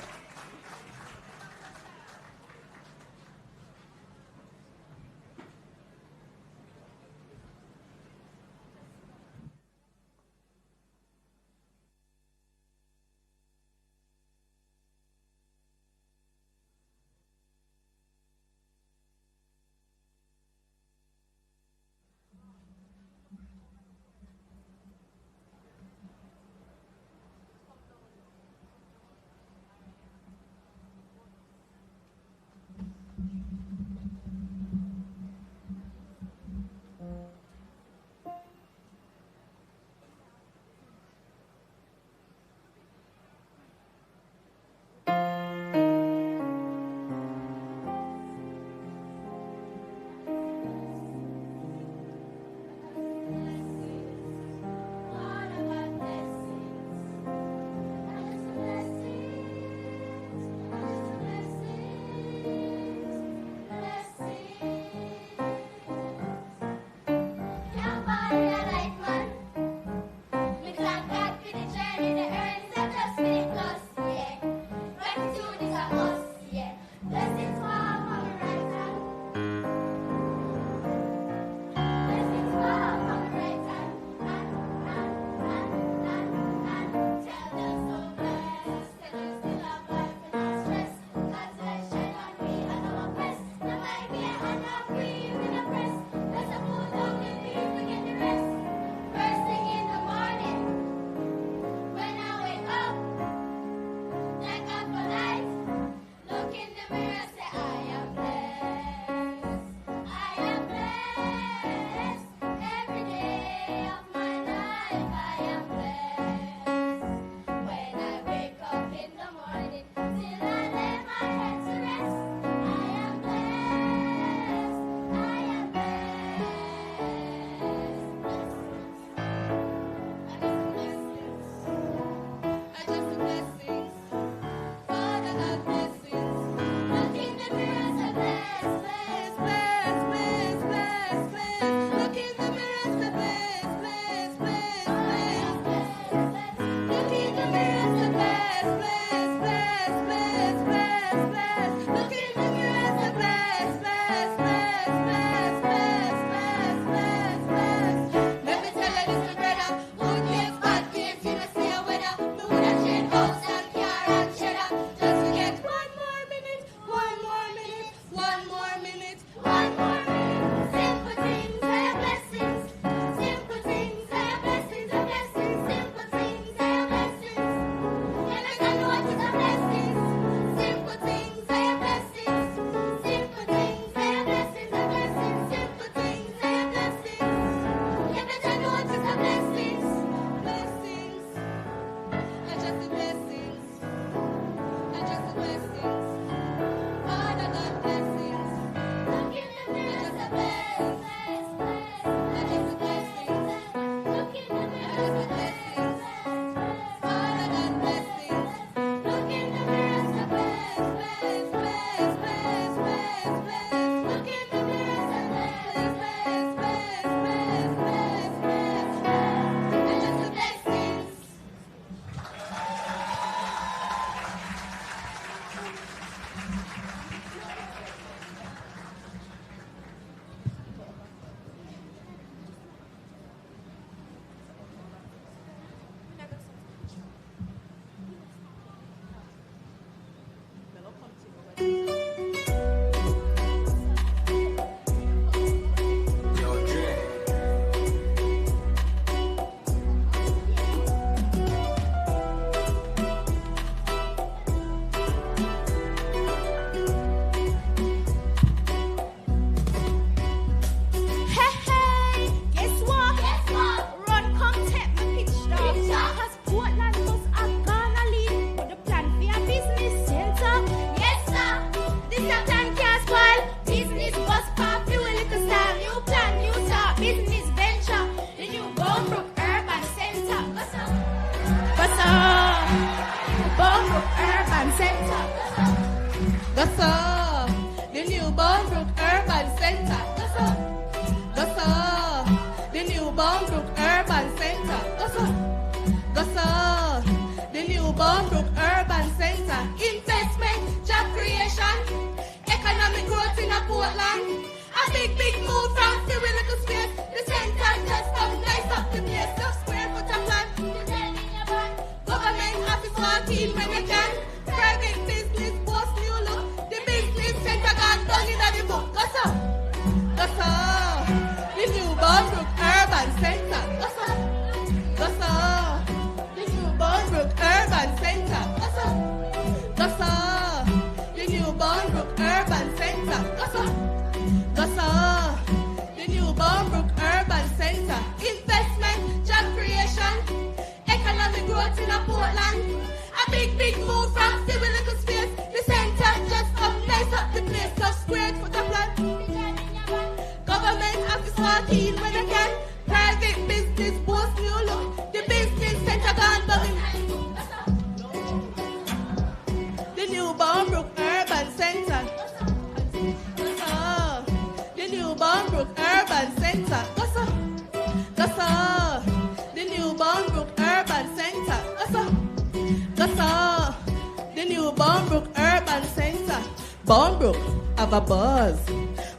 to Boundbrook Urban Center. Boundbrook have a buzz.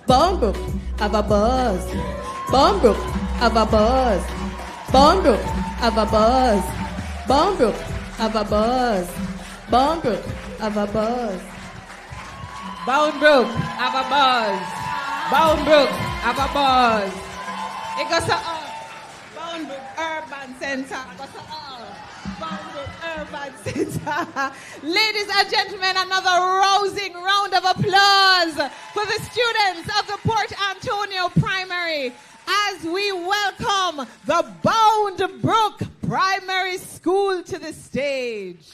Boundbrook have a buzz. Boundbrook have a buzz. Boundbrook have a buzz. Boundbrook have a buzz. Boundbrook have a buzz. Boundbrook have a buzz. Boundbrook have a buzz. It goes to Boundbrook Urban Center. It goes to Boundbrook Urban Center. Ladies and gentlemen, another rousing round of applause for the students of the Port Antonio Primary as we welcome the Boundbrook Primary School to the stage.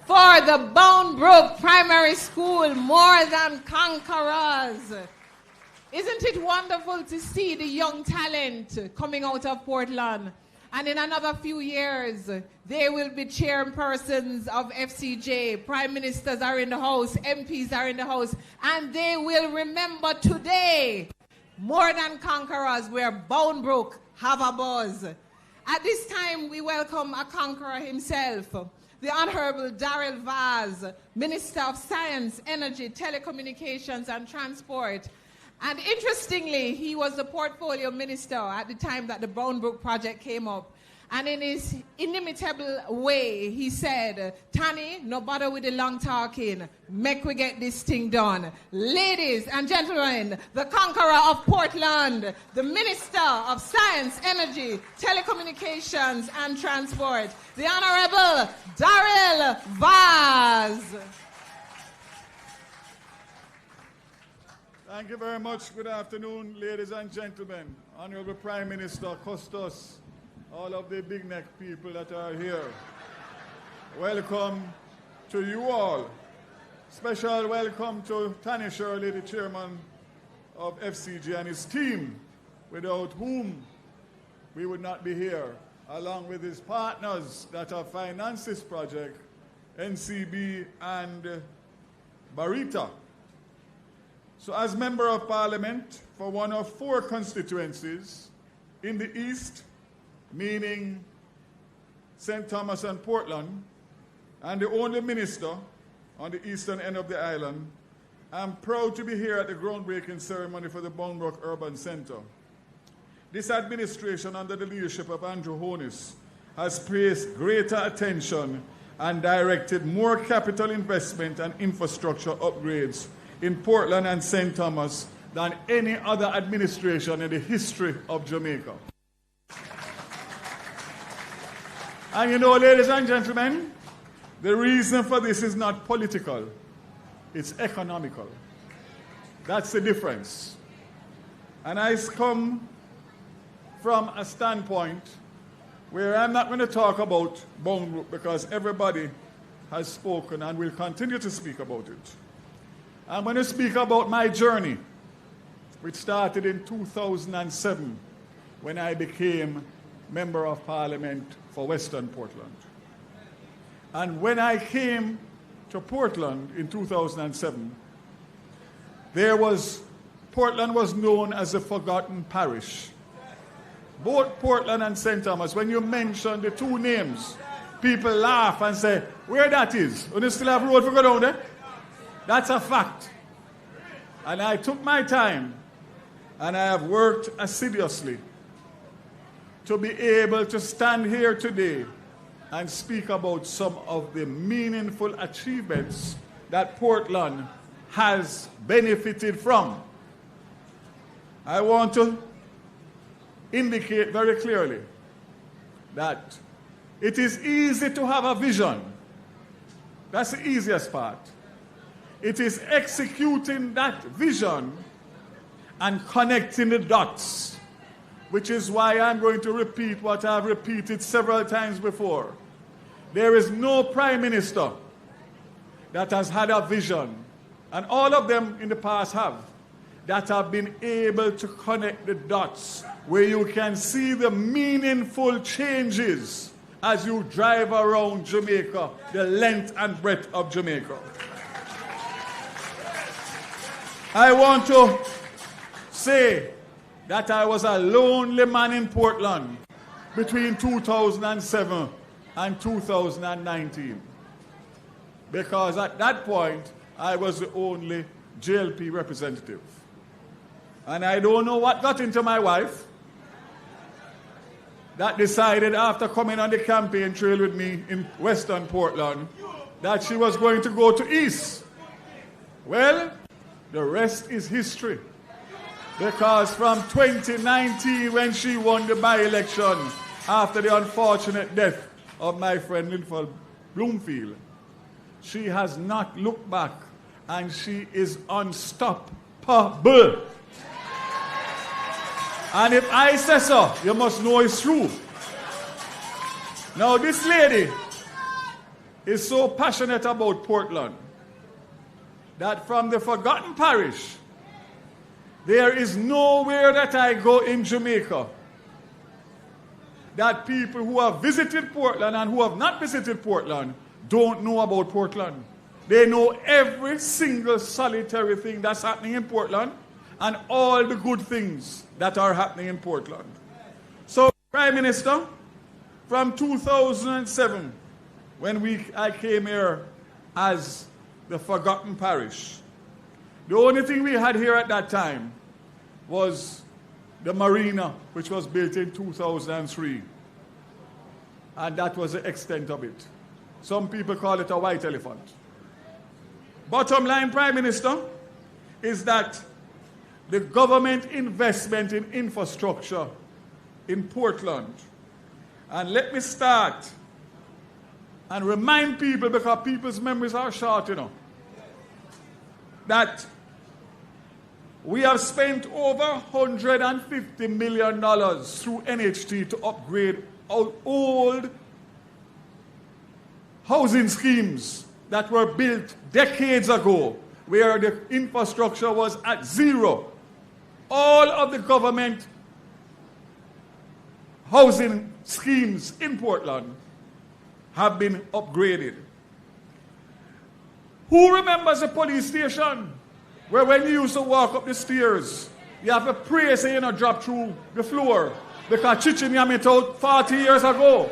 For the Boundbrook Primary School, more than conquerors. Isn't it wonderful to see the young talent coming out of Portland? And in another few years, they will be chairpersons of FCJ. Prime ministers are in the house, MPs are in the house, and they will remember today, more than conquerors, where Boundbrook have a buzz. At this time, we welcome a conqueror himself, the Honorable Darrell Vaz, Minister of Science, Energy, Telecommunications, and Transport. And interestingly, he was the portfolio minister at the time that the Boundbrook project came up. And in his inimitable way, he said, Tani, no bother with the long talking. Make we get this thing done. Ladies and gentlemen, the conqueror of Portland, the Minister of Science, Energy, Telecommunications, and Transport, the Honorable Darrell Vaz. Thank you very much. Good afternoon, ladies and gentlemen. Honorable Prime Minister Costas, all of the big neck people that are here. Welcome to you all. Special welcome to Tani Shirley, the chairman of FCG, and his team, without whom we would not be here, along with his partners that have financed this project, NCB and Barita. So as Member of Parliament for one of 4 constituencies in the East, meaning St. Thomas and Portland, and the only minister on the eastern end of the island, I'm proud to be here at the groundbreaking ceremony for the Boundbrook Urban Center. This administration, under the leadership of Andrew Holness, has placed greater attention and directed more capital investment and infrastructure upgrades in Portland and St. Thomas than any other administration in the history of Jamaica. And you know, ladies and gentlemen, the reason for this is not political, it's economical. That's the difference. And I come from a standpoint where I'm not going to talk about Boundbrook because everybody has spoken and will continue to speak about it. I'm going to speak about my journey, which started in 2007 when I became Member of Parliament for Western Portland. And when I came to Portland in 2007, Portland was known as a forgotten parish. Both Portland and St. Thomas, when you mention the 2 names, people laugh and say, where that is? Do you still have road to go down there? That's a fact. And I took my time and I have worked assiduously to be able to stand here today and speak about some of the meaningful achievements that Portland has benefited from. I want to indicate very clearly that it is easy to have a vision. That's the easiest part. It is executing that vision and connecting the dots, which is why I'm going to repeat what I've repeated several times before. There is no prime minister that has had a vision, and all of them in the past that have been able to connect the dots where you can see the meaningful changes as you drive around Jamaica, the length and breadth of Jamaica. I want to say that I was a lonely man in Portland between 2007 and 2019. Because at that point, I was the only JLP representative. And I don't know what got into my wife that decided after coming on the campaign trail with me in Western Portland that she was going to go to East. Well, the rest is history. Because from 2019, when she won the by-election after the unfortunate death of my friend Linford Bloomfield, she has not looked back, and she is unstoppable. And if I say so, you must know it's true. Now, this lady is so passionate about Portland that from the forgotten parish, there is nowhere that I go in Jamaica that people who have visited Portland and who have not visited Portland don't know about Portland. They know every single solitary thing that's happening in Portland and all the good things that are happening in Portland. So, Prime Minister, from 2007, when I came here as the forgotten parish, the only thing we had here at that time was the marina, which was built in 2003. And that was the extent of it. Some people call it a white elephant. Bottom line, Prime Minister, is that the government investment in infrastructure in Portland, and let me start and remind people, because people's memories are short, that We have spent over $150 million through NHT to upgrade our old housing schemes that were built decades ago, where the infrastructure was at zero. All of the government housing schemes in Portland have been upgraded. Who remembers the police station where when you used to walk up the stairs, you have to pray so you don't drop through the floor because Chichen Yam it out 40 years ago?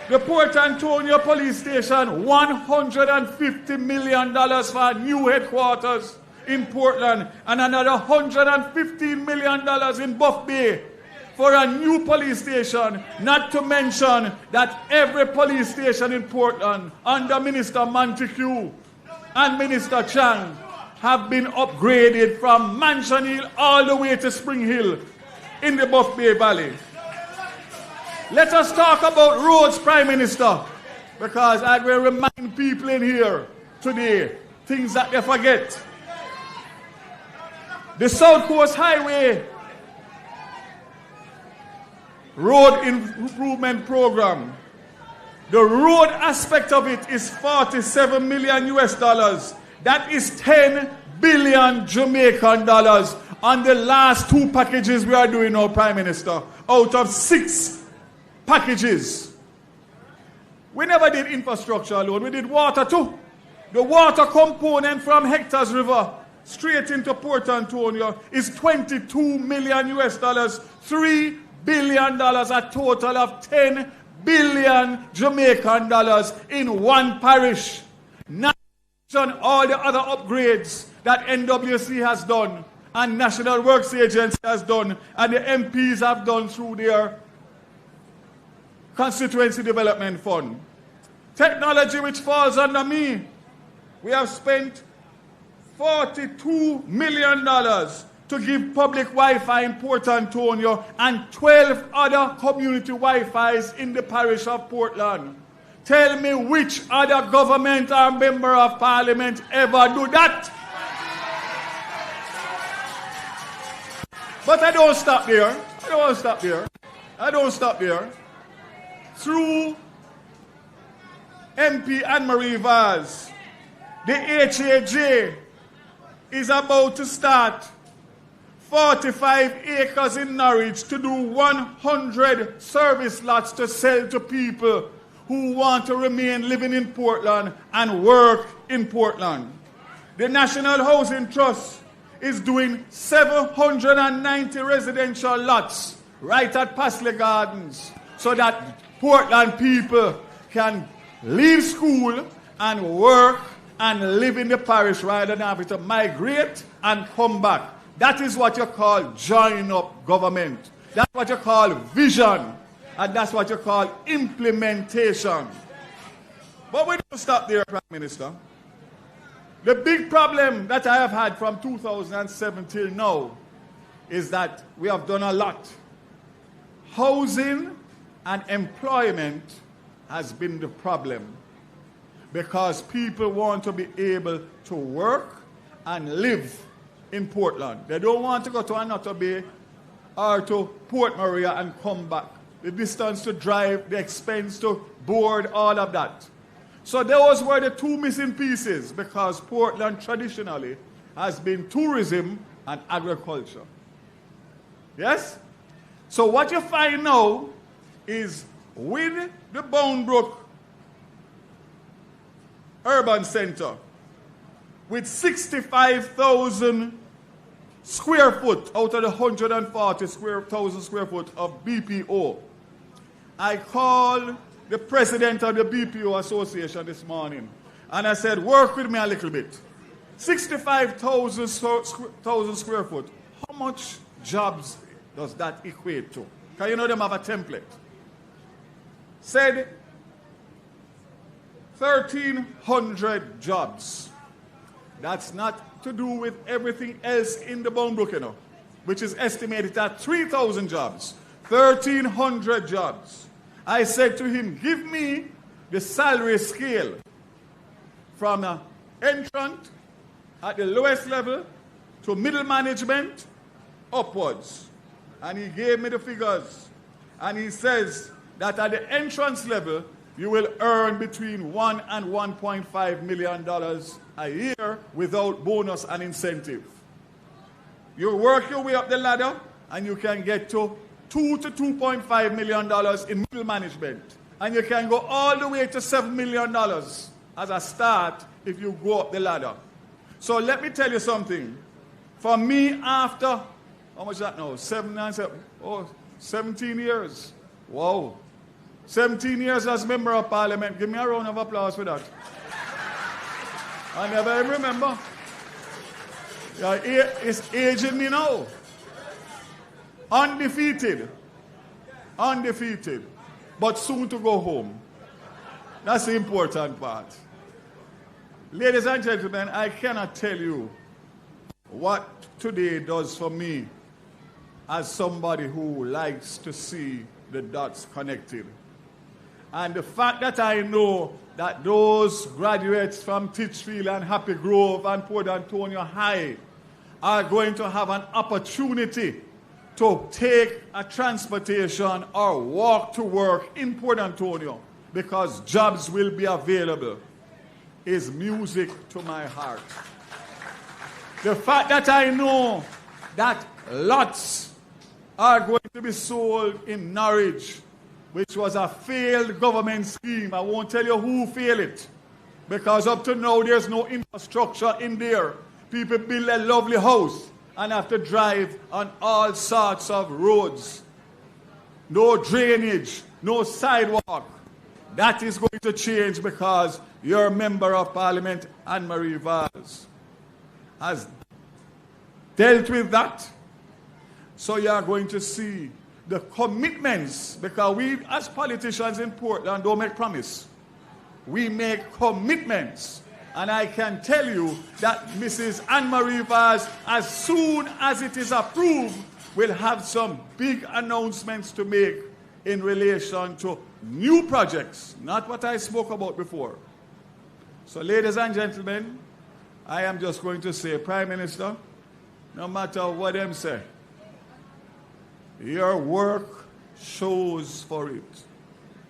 The Port Antonio police station, $150 million for a new headquarters in Portland, and another $115 million in Buff Bay for a new police station, not to mention that every police station in Portland under Minister Montague and Minister Chang have been upgraded from Mansion Hill all the way to Spring Hill in the Buff Bay Valley. Let us talk about roads, Prime Minister, because I will remind people in here today things that they forget. The South Coast Highway Road Improvement Program, the road aspect of it is $47 million US. That is 10 billion Jamaican dollars on the last two packages we are doing now, Prime Minister, out of 6 packages. We never did infrastructure alone, we did water too. The water component from Hector's River straight into Port Antonio is $22 million US, $3 billion, a total of 10 billion Jamaican dollars in one parish. Not on all the other upgrades that NWC has done and National Works Agency has done and the MPs have done through their Constituency Development Fund. Technology which falls under me, we have spent $42 million to give public Wi-Fi in Port Antonio and 12 other community Wi-Fis in the parish of Portland. Tell me which other government or member of parliament ever do that? But I don't stop there. Through MP Anne-Marie Vaz, the HAJ is about to start 45 acres in Norwich to do 100 service lots to sell to people who want to remain living in Portland and work in Portland. The National Housing Trust is doing 790 residential lots right at Pasley Gardens so that Portland people can leave school and work and live in the parish rather than having to migrate and come back. That is what you call join up government. That's what you call vision. And that's what you call implementation. But we don't stop there, Prime Minister. The big problem that I have had from 2007 till now is that we have done a lot. Housing and employment has been the problem because people want to be able to work and live in Portland. They don't want to go to Another Bay or to Port Maria and come back. The distance to drive, the expense to board, all of that. So those were the two missing pieces because Portland traditionally has been tourism and agriculture. Yes? So what you find now is with the Boundbrook Urban Center, with 65,000 square foot out of the 140,000 square foot of BPO. I called the president of the BPO Association this morning and I said, work with me a little bit. 65,000 square foot. How much jobs does that equate to? Because you know them have a template. Said 1,300 jobs. That's not to do with everything else in the Boundbrook, you know, which is estimated at 3,000 jobs. 1,300 jobs. I said to him, give me the salary scale from an entrant at the lowest level to middle management, upwards. And he gave me the figures. And he says that at the entrance level, you will earn between $1 and $1.5 million a year without bonus and incentive. You work your way up the ladder, and you can get to $2 to $2.5 million in middle management. And you can go all the way to $7 million as a start if you go up the ladder. So let me tell you something. For me, after, how much is that now? 17 years. Wow. 17 years as member of parliament. Give me a round of applause for that. I never even remember. It's aging me now. Undefeated. Undefeated. But soon to go home. That's the important part. Ladies and gentlemen, I cannot tell you what today does for me as somebody who likes to see the dots connected. And the fact that I know that those graduates from Titchfield and Happy Grove and Port Antonio High are going to have an opportunity to take a transportation or walk to work in Port Antonio because jobs will be available is music to my heart. The fact that I know that lots are going to be sold in Norwich, which was a failed government scheme. I won't tell you who failed it, because up to now there's no infrastructure in there. People build a lovely house and have to drive on all sorts of roads. No drainage, no sidewalk. That is going to change because your member of parliament, Anne-Marie Vaz, has dealt with that. So you are going to see the commitments, because we as politicians in Portland don't make promise. We make commitments. And I can tell you that Mrs. Anne-Marie Vaz, as soon as it is approved, will have some big announcements to make in relation to new projects, not what I spoke about before. So, ladies and gentlemen, I am just going to say, Prime Minister, no matter what them say, your work shows for it.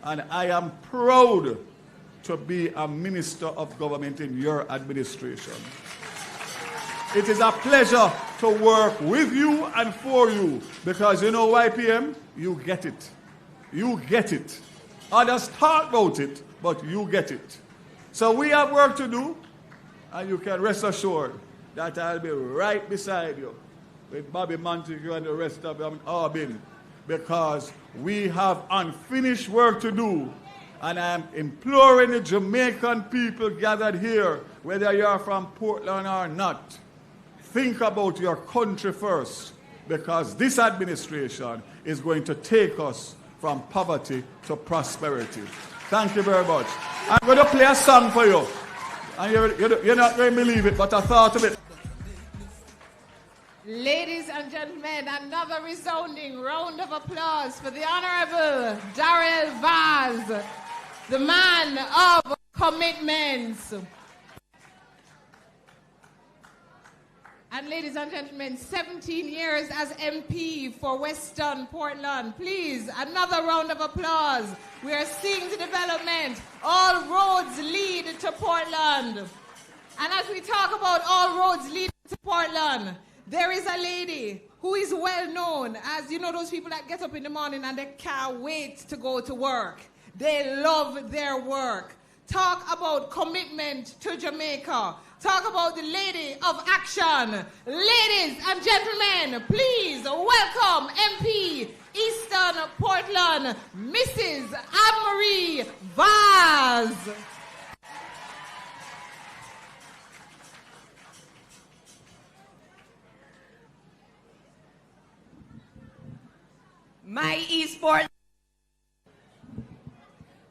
And I am proud to be a minister of government in your administration. It is a pleasure to work with you and for you, because you know why, PM? You get it. You get it. Others talk about it, but you get it. So we have work to do, and you can rest assured that I'll be right beside you with Bobby Montague and the rest of them, Arbin, because we have unfinished work to do. And I'm imploring the Jamaican people gathered here, whether you are from Portland or not, think about your country first, because this administration is going to take us from poverty to prosperity. Thank you very much. I'm going to play a song for you. And you're not going to believe it, but I thought of it. Ladies and gentlemen, another resounding round of applause for the Honorable Darrell Vaz, the man of commitments. And ladies and gentlemen, 17 years as MP for Western Portland. Please, another round of applause. We are seeing the development. All roads lead to Portland. And as we talk about all roads leading to Portland, there is a lady who is well known as, you know, those people that get up in the morning and they can't wait to go to work. They love their work. Talk about commitment to Jamaica. Talk about the lady of action. Ladies and gentlemen, please welcome MP Eastern Portland, Mrs. Anne-Marie Vaz. My East Portland,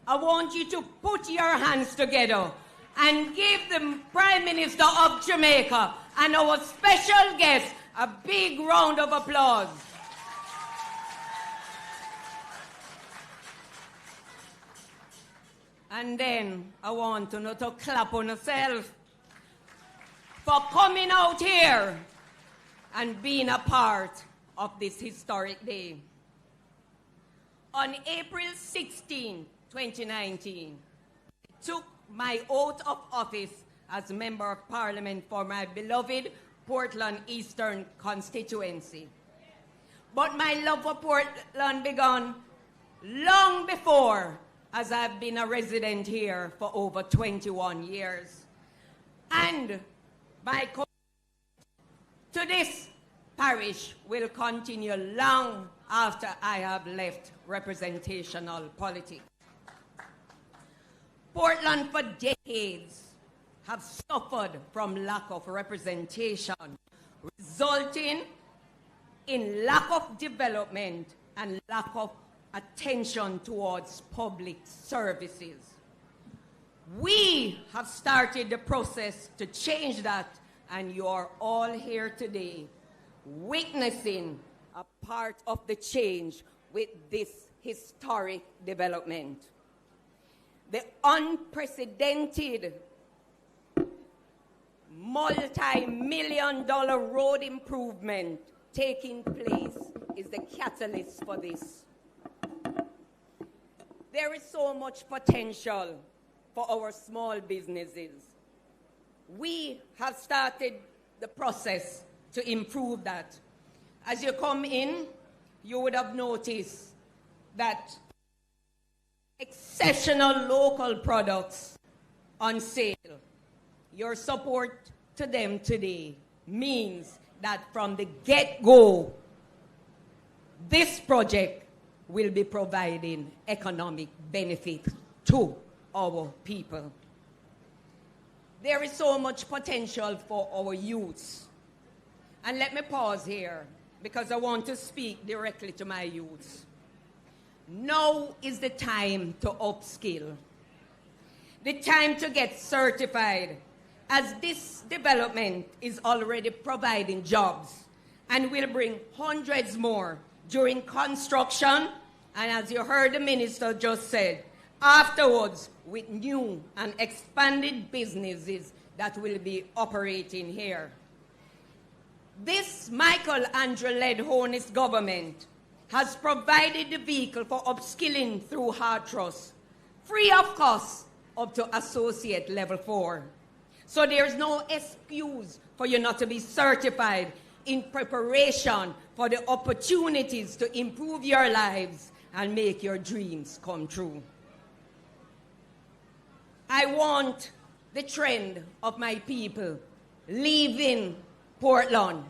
I want you to put your hands together and give the Prime Minister of Jamaica and our special guest a big round of applause. And then I want to clap on yourself for coming out here and being a part of this historic day. On April 16, 2019, I took my oath of office as Member of Parliament for my beloved Portland Eastern constituency. But my love for Portland began long before, as I've been a resident here for over 21 years. And my commitment to this parish will continue long after I have left representational politics. Portland for decades have suffered from lack of representation, resulting in lack of development and lack of attention towards public services. We have started the process to change that, and you are all here today witnessing a part of the change with this historic development. The unprecedented multi-million-dollar road improvement taking place is the catalyst for this. There is so much potential for our small businesses. We have started the process to improve that. As you come in, you would have noticed that exceptional local products on sale. Your support to them today means that from the get-go, this project will be providing economic benefit to our people. There is so much potential for our youths. And let me pause here because I want to speak directly to my youths. Now is the time to upskill, the time to get certified, as this development is already providing jobs and will bring hundreds more during construction, and as you heard the minister just said, afterwards with new and expanded businesses that will be operating here. This Michael Andrew-led Honest government has provided the vehicle for upskilling through hard trust, free of cost up to associate level 4. So there's no excuse for you not to be certified in preparation for the opportunities to improve your lives and make your dreams come true. I want the trend of my people leaving Portland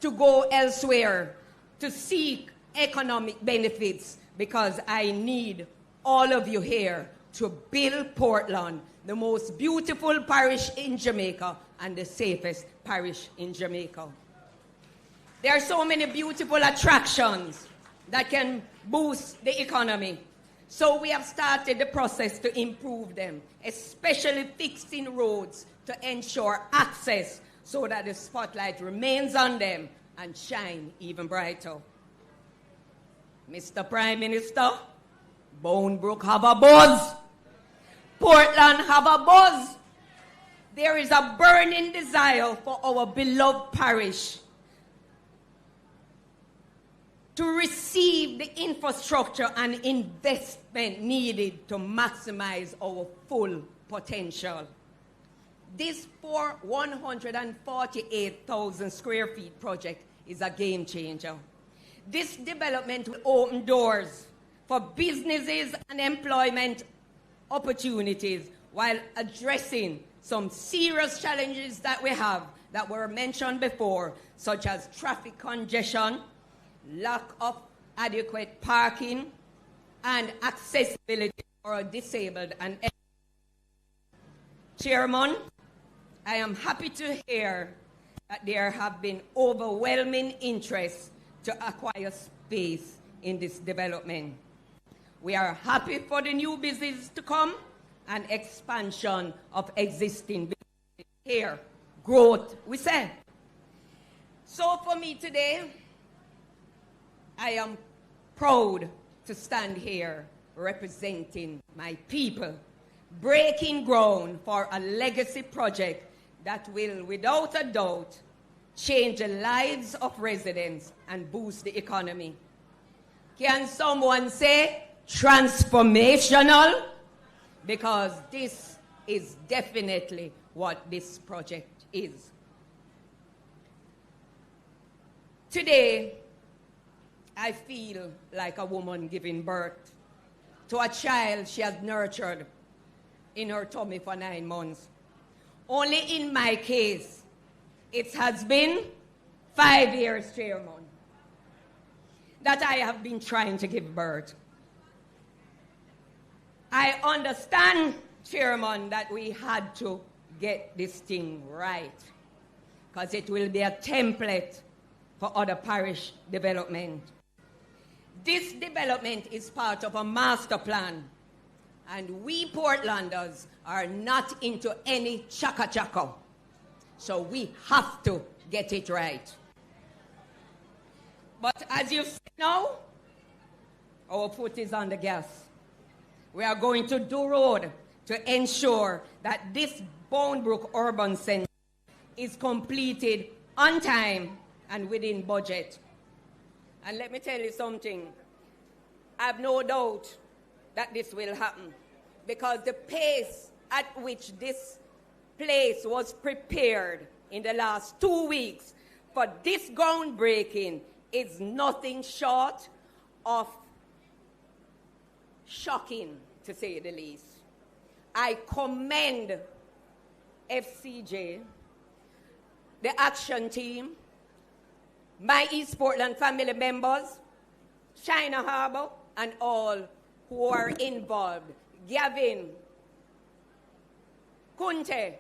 to go elsewhere to seek economic benefits, because I need all of you here to build Portland, the most beautiful parish in Jamaica and the safest parish in Jamaica. There are so many beautiful attractions that can boost the economy. So we have started the process to improve them, especially fixing roads to ensure access so that the spotlight remains on them and shine even brighter. Mr. Prime Minister, Boundbrook have a buzz. Portland have a buzz. There is a burning desire for our beloved parish to receive the infrastructure and investment needed to maximize our full potential. This 148,000 square feet project is a game changer. This development will open doors for businesses and employment opportunities while addressing some serious challenges that we have that were mentioned before, such as traffic congestion, lack of adequate parking, and accessibility for disabled and elderly. Chairman, I am happy to hear that there have been overwhelming interest to acquire space in this development. We are happy for the new business to come and expansion of existing businesses here. Growth, we say. So for me today, I am proud to stand here representing my people, breaking ground for a legacy project that will, without a doubt, change the lives of residents, and boost the economy. Can someone say transformational? Because this is definitely what this project is. Today, I feel like a woman giving birth to a child she has nurtured in her tummy for 9 months. Only in my case, it has been 5 years, Chairman, that I have been trying to give birth. I understand, Chairman, that we had to get this thing right, because it will be a template for other parish development. This development is part of a master plan, and we Portlanders are not into any chaka-chaka, so we have to get it right. But as you see now, our foot is on the gas. We are going to do road to ensure that this Boundbrook Urban Center is completed on time and within budget. And let me tell you something. I have no doubt that this will happen, because the pace at which this place was prepared in the last 2 weeks for this groundbreaking is nothing short of shocking, to say the least. I commend FCJ, the action team, my East Portland family members, China Harbour, and all who are involved. Gavin, Kunte,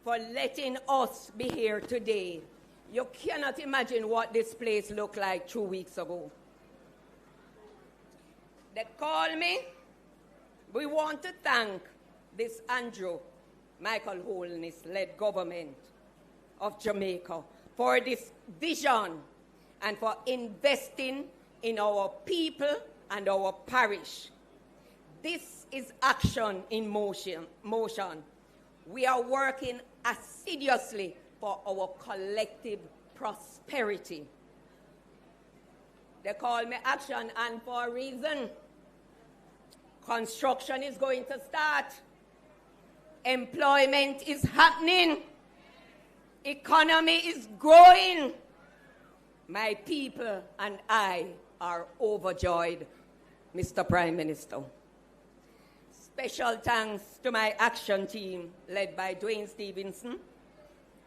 for letting us be here today. You cannot imagine what this place looked like 2 weeks ago. They called me. We want to thank this Andrew Michael Holness-led government of Jamaica for this vision and for investing in our people and our parish. This is action in motion. We are working assiduously for our collective prosperity. They call me action, and for a reason. Construction is going to start. Employment is happening. Economy is growing. My people and I are overjoyed, Mr. Prime Minister. Special thanks to my action team led by Dwayne Stevenson.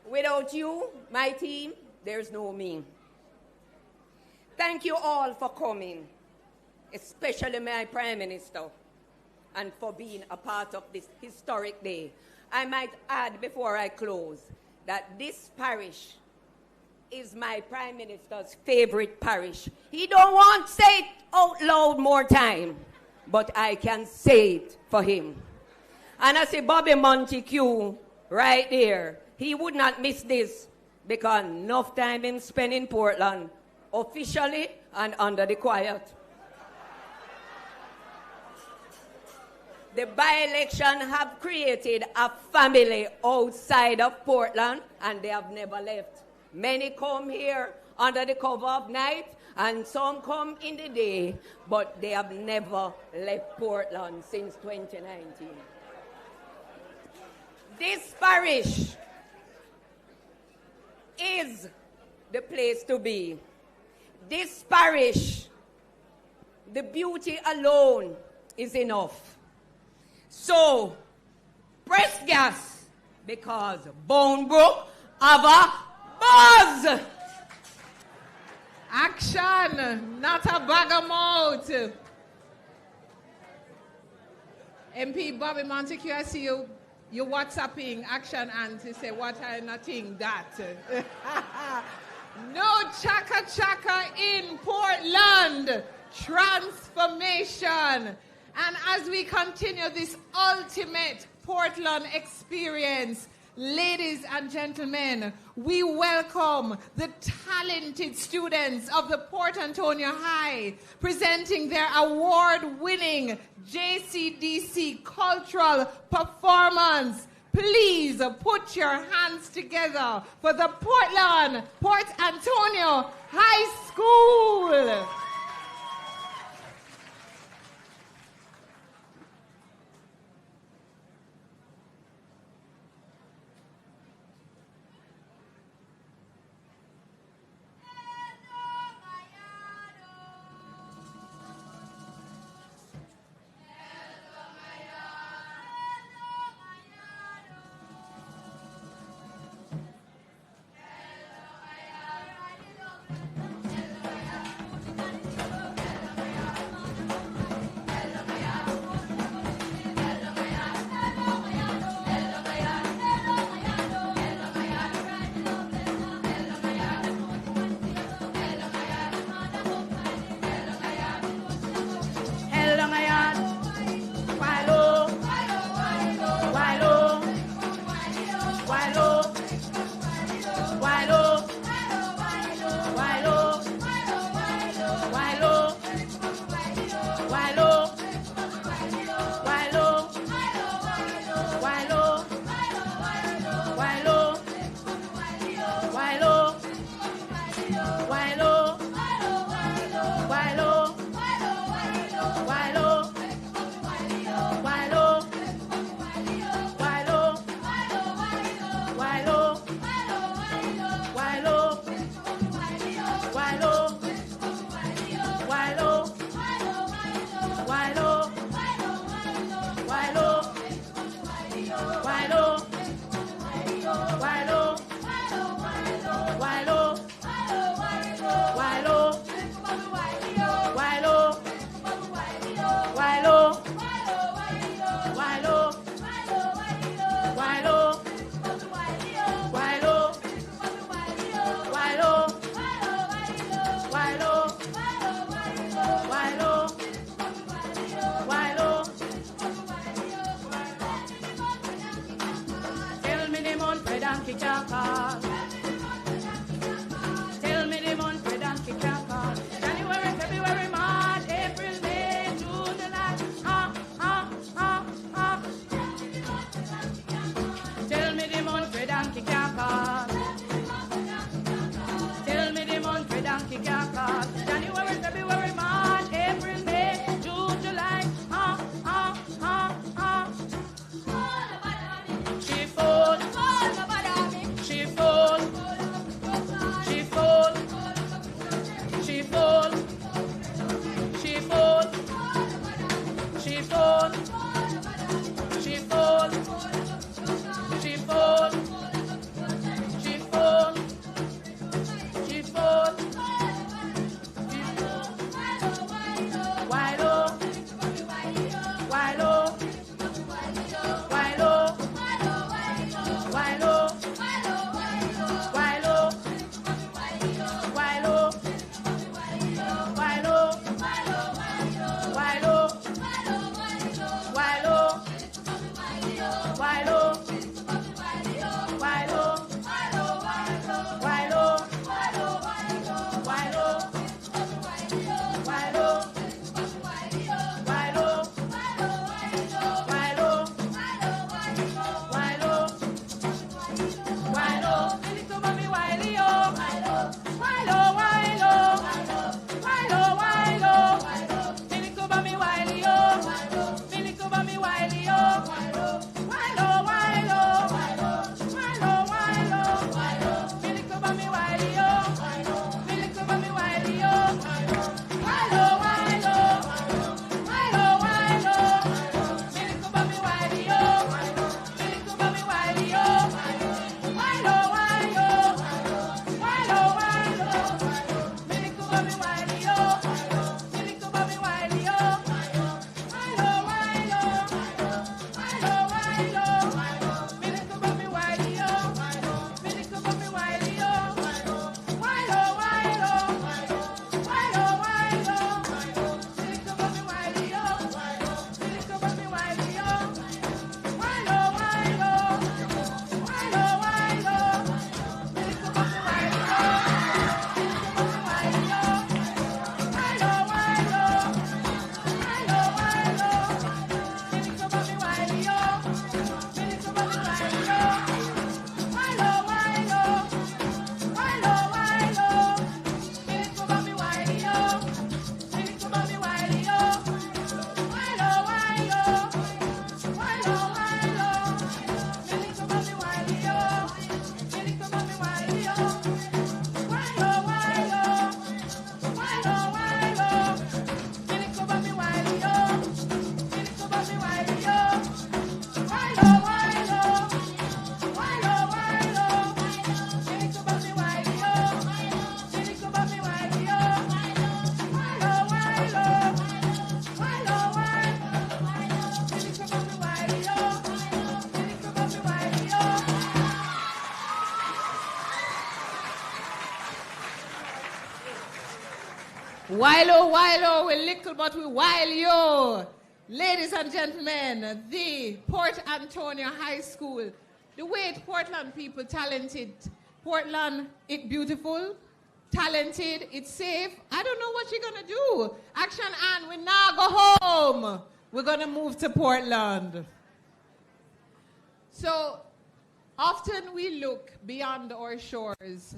Without you, my team, there's no me. Thank you all for coming, especially my Prime Minister, and for being a part of this historic day. I might add before I close that this parish is my Prime Minister's favorite parish. He don't want to say it out loud more time, but I can say it for him. And I say Bobby Montague right there, he would not miss this, because enough time him spend in Portland, officially and under the quiet. The by-election have created a family outside of Portland, and they have never left. Many come here under the cover of night, and some come in the day, but they have never left Portland since 2019. This parish is the place to be. This parish, the beauty alone is enough. So, press gas, because Boundbrook have a buzz. Action, not a bag of mouth. MP Bobby Montague, I see you WhatsApping action and to say what kind of thing that. No chaka-chaka in Portland. Transformation. And as we continue this ultimate Portland experience, ladies and gentlemen, we welcome the talented students of the Port Antonio High presenting their award-winning JCDC cultural performance. please put your hands together for the Portland Port Antonio High School. Tell me the month where donkey can call. January, February, March, April, May, June, July. Tell me the month where donkey can call. Tell me the month where donkey can call. January, February, March, April, May, June, July. She falls. She falls. Wilo, we little but we wile yo. Ladies and gentlemen, the Port Antonio High School. The way Portland people talented. Portland, it beautiful, talented, it's safe. I don't know what you're gonna do. Action and we now go home. We're gonna move to Portland. So often we look beyond our shores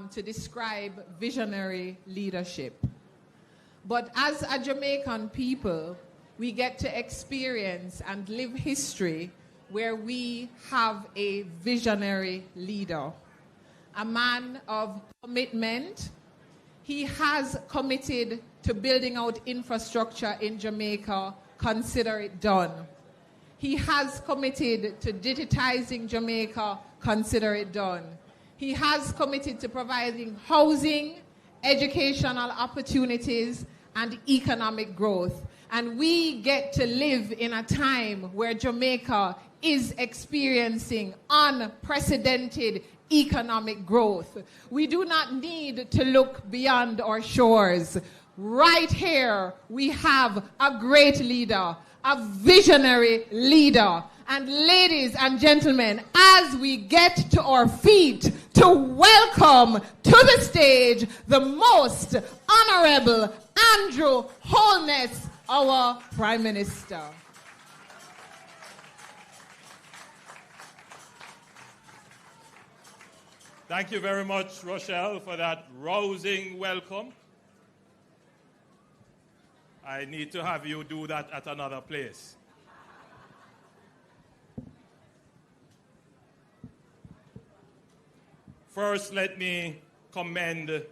to describe visionary leadership. But as a Jamaican people, we get to experience and live history where we have a visionary leader, a man of commitment. He has committed to building out infrastructure in Jamaica, consider it done. He has committed to digitizing Jamaica, consider it done. He has committed to providing housing, educational opportunities, and economic growth. And we get to live in a time where Jamaica is experiencing unprecedented economic growth. We do not need to look beyond our shores. Right here, we have a great leader, a visionary leader. And ladies and gentlemen, as we get to our feet to welcome to the stage the most honorable Andrew Holness, our Prime Minister. Thank you very much, Rochelle, for that rousing welcome. I need to have you do that at another place. First, let me commend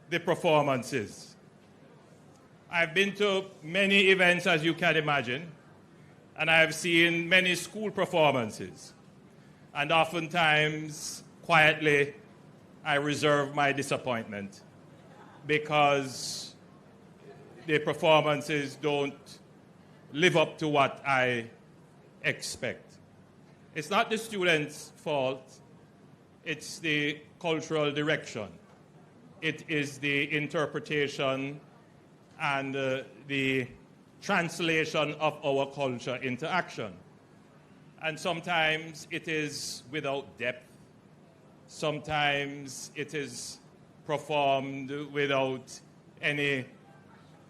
the performances. I've been to many events, as you can imagine, and I've seen many school performances. And oftentimes, quietly, I reserve my disappointment because the performances don't live up to what I expect. It's not the students' fault. It's the cultural direction. It is the interpretation and the translation of our culture into action. And sometimes it is without depth. Sometimes it is performed without any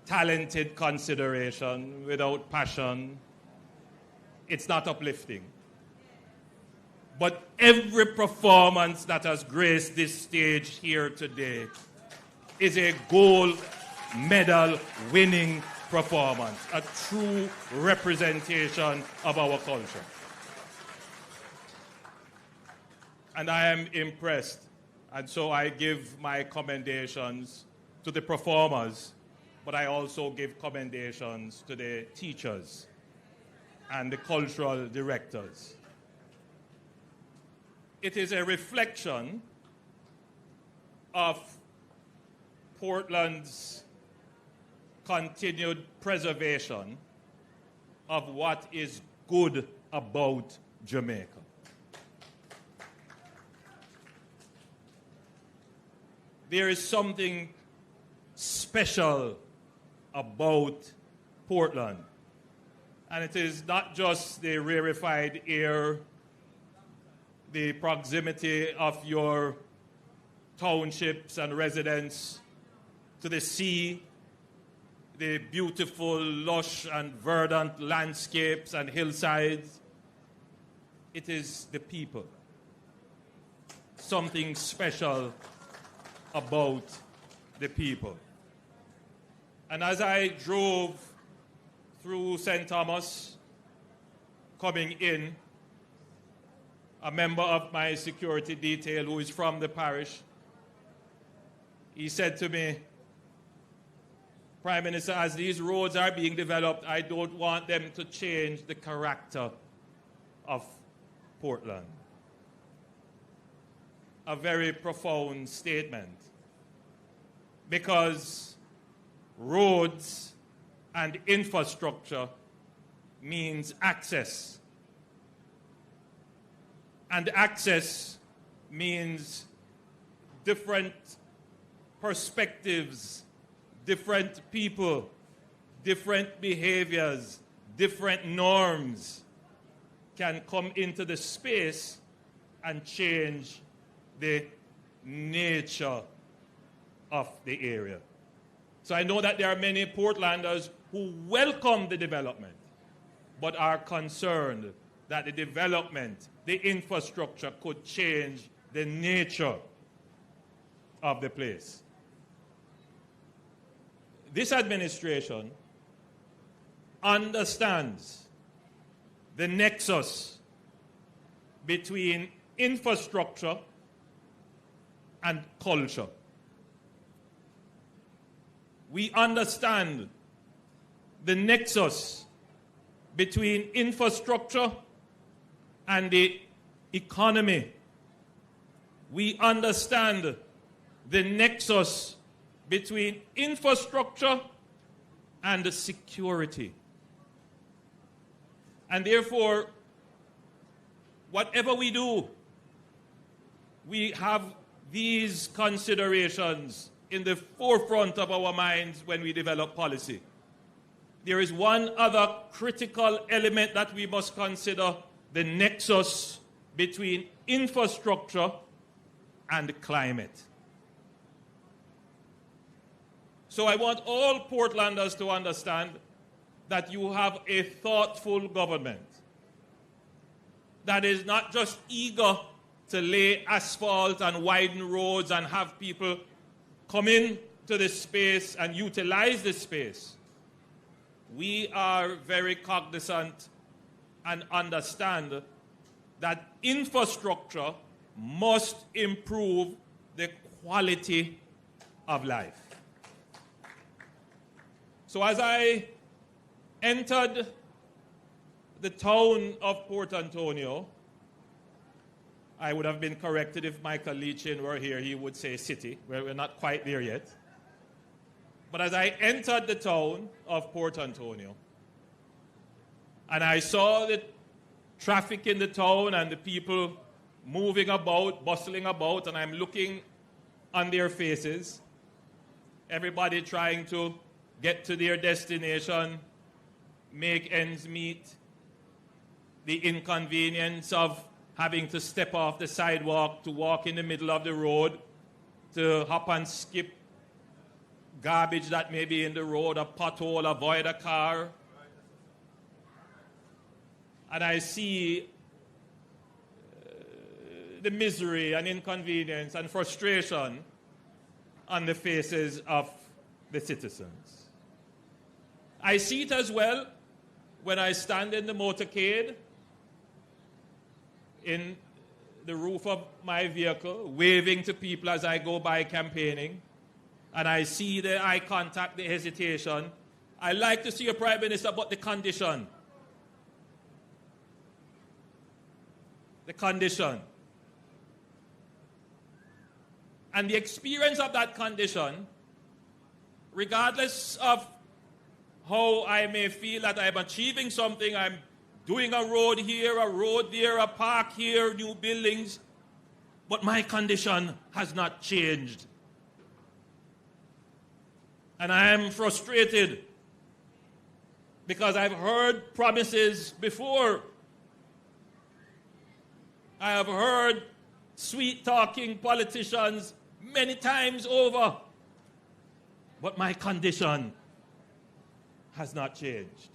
talented consideration, without passion. It's not uplifting. But every performance that has graced this stage here today is a gold medal winning performance, a true representation of our culture. And I am impressed, and so I give my commendations to the performers, but I also give commendations to the teachers and the cultural directors. It is a reflection of Portland's continued preservation of what is good about Jamaica. There is something special about Portland. And it is not just the rarefied air, the proximity of your townships and residents to the sea, the beautiful, lush and verdant landscapes and hillsides. It is the people. Something special about the people. And as I drove through St. Thomas, coming in, a member of my security detail who is from the parish, he said to me, Prime Minister, as these roads are being developed, I don't want them to change the character of Portland. A very profound statement, because roads and infrastructure means access. And access means different perspectives, different people, different behaviors, different norms can come into the space and change the nature of the area. So I know that there are many Portlanders who welcome the development, but are concerned that the development, the infrastructure could change the nature of the place. This administration understands the nexus between infrastructure and culture. We understand the nexus between infrastructure and the economy. We understand the nexus between infrastructure and the security. And therefore, whatever we do, we have these considerations in the forefront of our minds when we develop policy. There is one other critical element that we must consider: the nexus between infrastructure and climate. So I want all Portlanders to understand that you have a thoughtful government that is not just eager to lay asphalt and widen roads and have people come in to this space and utilize this space. We are very cognizant and understand that infrastructure must improve the quality of life. So as I entered the town of Port Antonio, I would have been corrected if Michael Leachin were here. He would say city. We're not quite there yet. But as I entered the town of Port Antonio, and I saw the traffic in the town and the people moving about, bustling about, and I'm looking on their faces, everybody trying to get to their destination, make ends meet, the inconvenience of having to step off the sidewalk to walk in the middle of the road, to hop and skip garbage that may be in the road, a pothole, avoid a car. And I see the misery and inconvenience and frustration on the faces of the citizens. I see it as well when I stand in the motorcade in the roof of my vehicle, waving to people as I go by campaigning, and I see the eye contact, the hesitation. I like to see a Prime Minister, but the condition. The condition. And the experience of that condition, regardless of how I may feel that I'm achieving something, I'm doing a road here, a road there, a park here, new buildings, but my condition has not changed. And I am frustrated because I've heard promises before. I have heard sweet-talking politicians many times over, but my condition has not changed.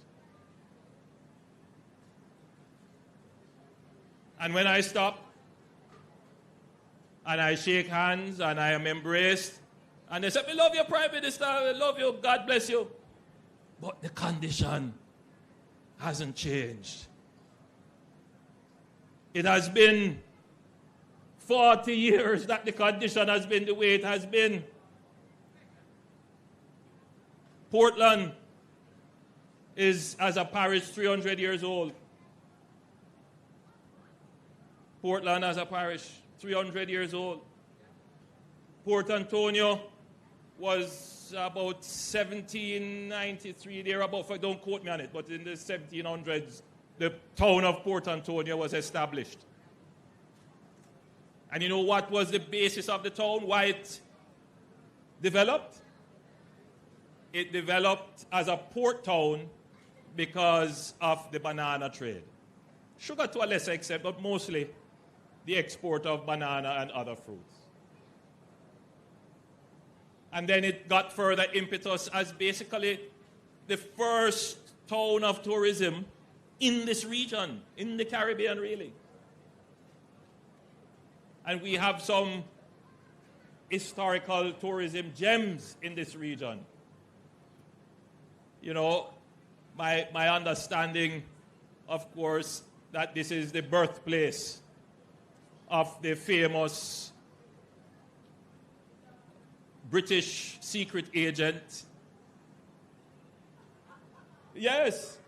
And when I stop and I shake hands and I am embraced, and they say, "We love you, Prime Minister, we love you, God bless you," but the condition hasn't changed. It has been 40 years that the condition has been the way it has been. Portland is, as a parish, 300 years old. Portland as a parish, 300 years old. Port Antonio was about 1793, thereabout, don't quote me on it, but in the 1700s, the town of Port Antonio was established. And you know what was the basis of the town, why it developed? it developed as a port town because of the banana trade. Sugar to a lesser extent, but mostly the export of banana and other fruits. And then it got further impetus as basically the first town of tourism in this region, in the Caribbean, really. And we have some historical tourism gems in this region. You know, my understanding, of course, that this is the birthplace of the famous British secret agent. Yes.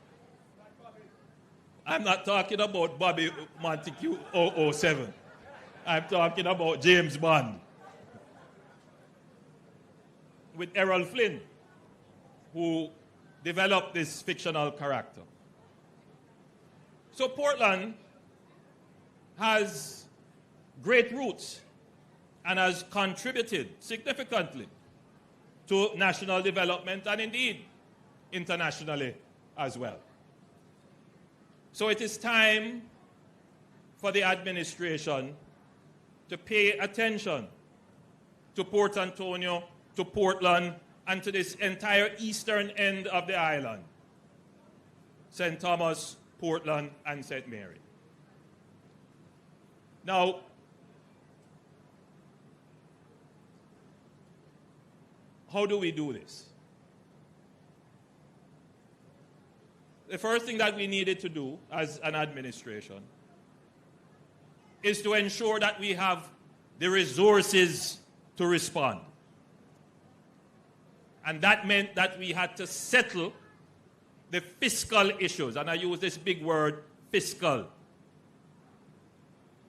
I'm not talking about Bobby Montague 007. I'm talking about James Bond. With Errol Flynn, who developed this fictional character. So Portland has great roots and has contributed significantly to national development and indeed internationally as well. So it is time for the administration to pay attention to Port Antonio, to Portland, and to this entire eastern end of the island, St. Thomas, Portland, and St. Mary. Now, how do we do this? The first thing that we needed to do as an administration is to ensure that we have the resources to respond. And that meant that we had to settle the fiscal issues. And I use this big word, fiscal.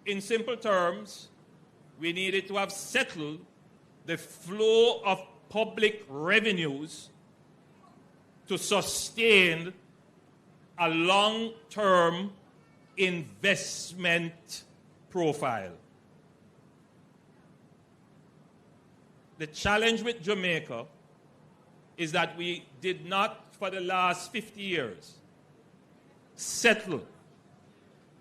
In simple terms, we needed to have settled the flow of public revenues to sustain a long-term investment profile. The challenge with Jamaica is that we did not, for the last 50 years, settle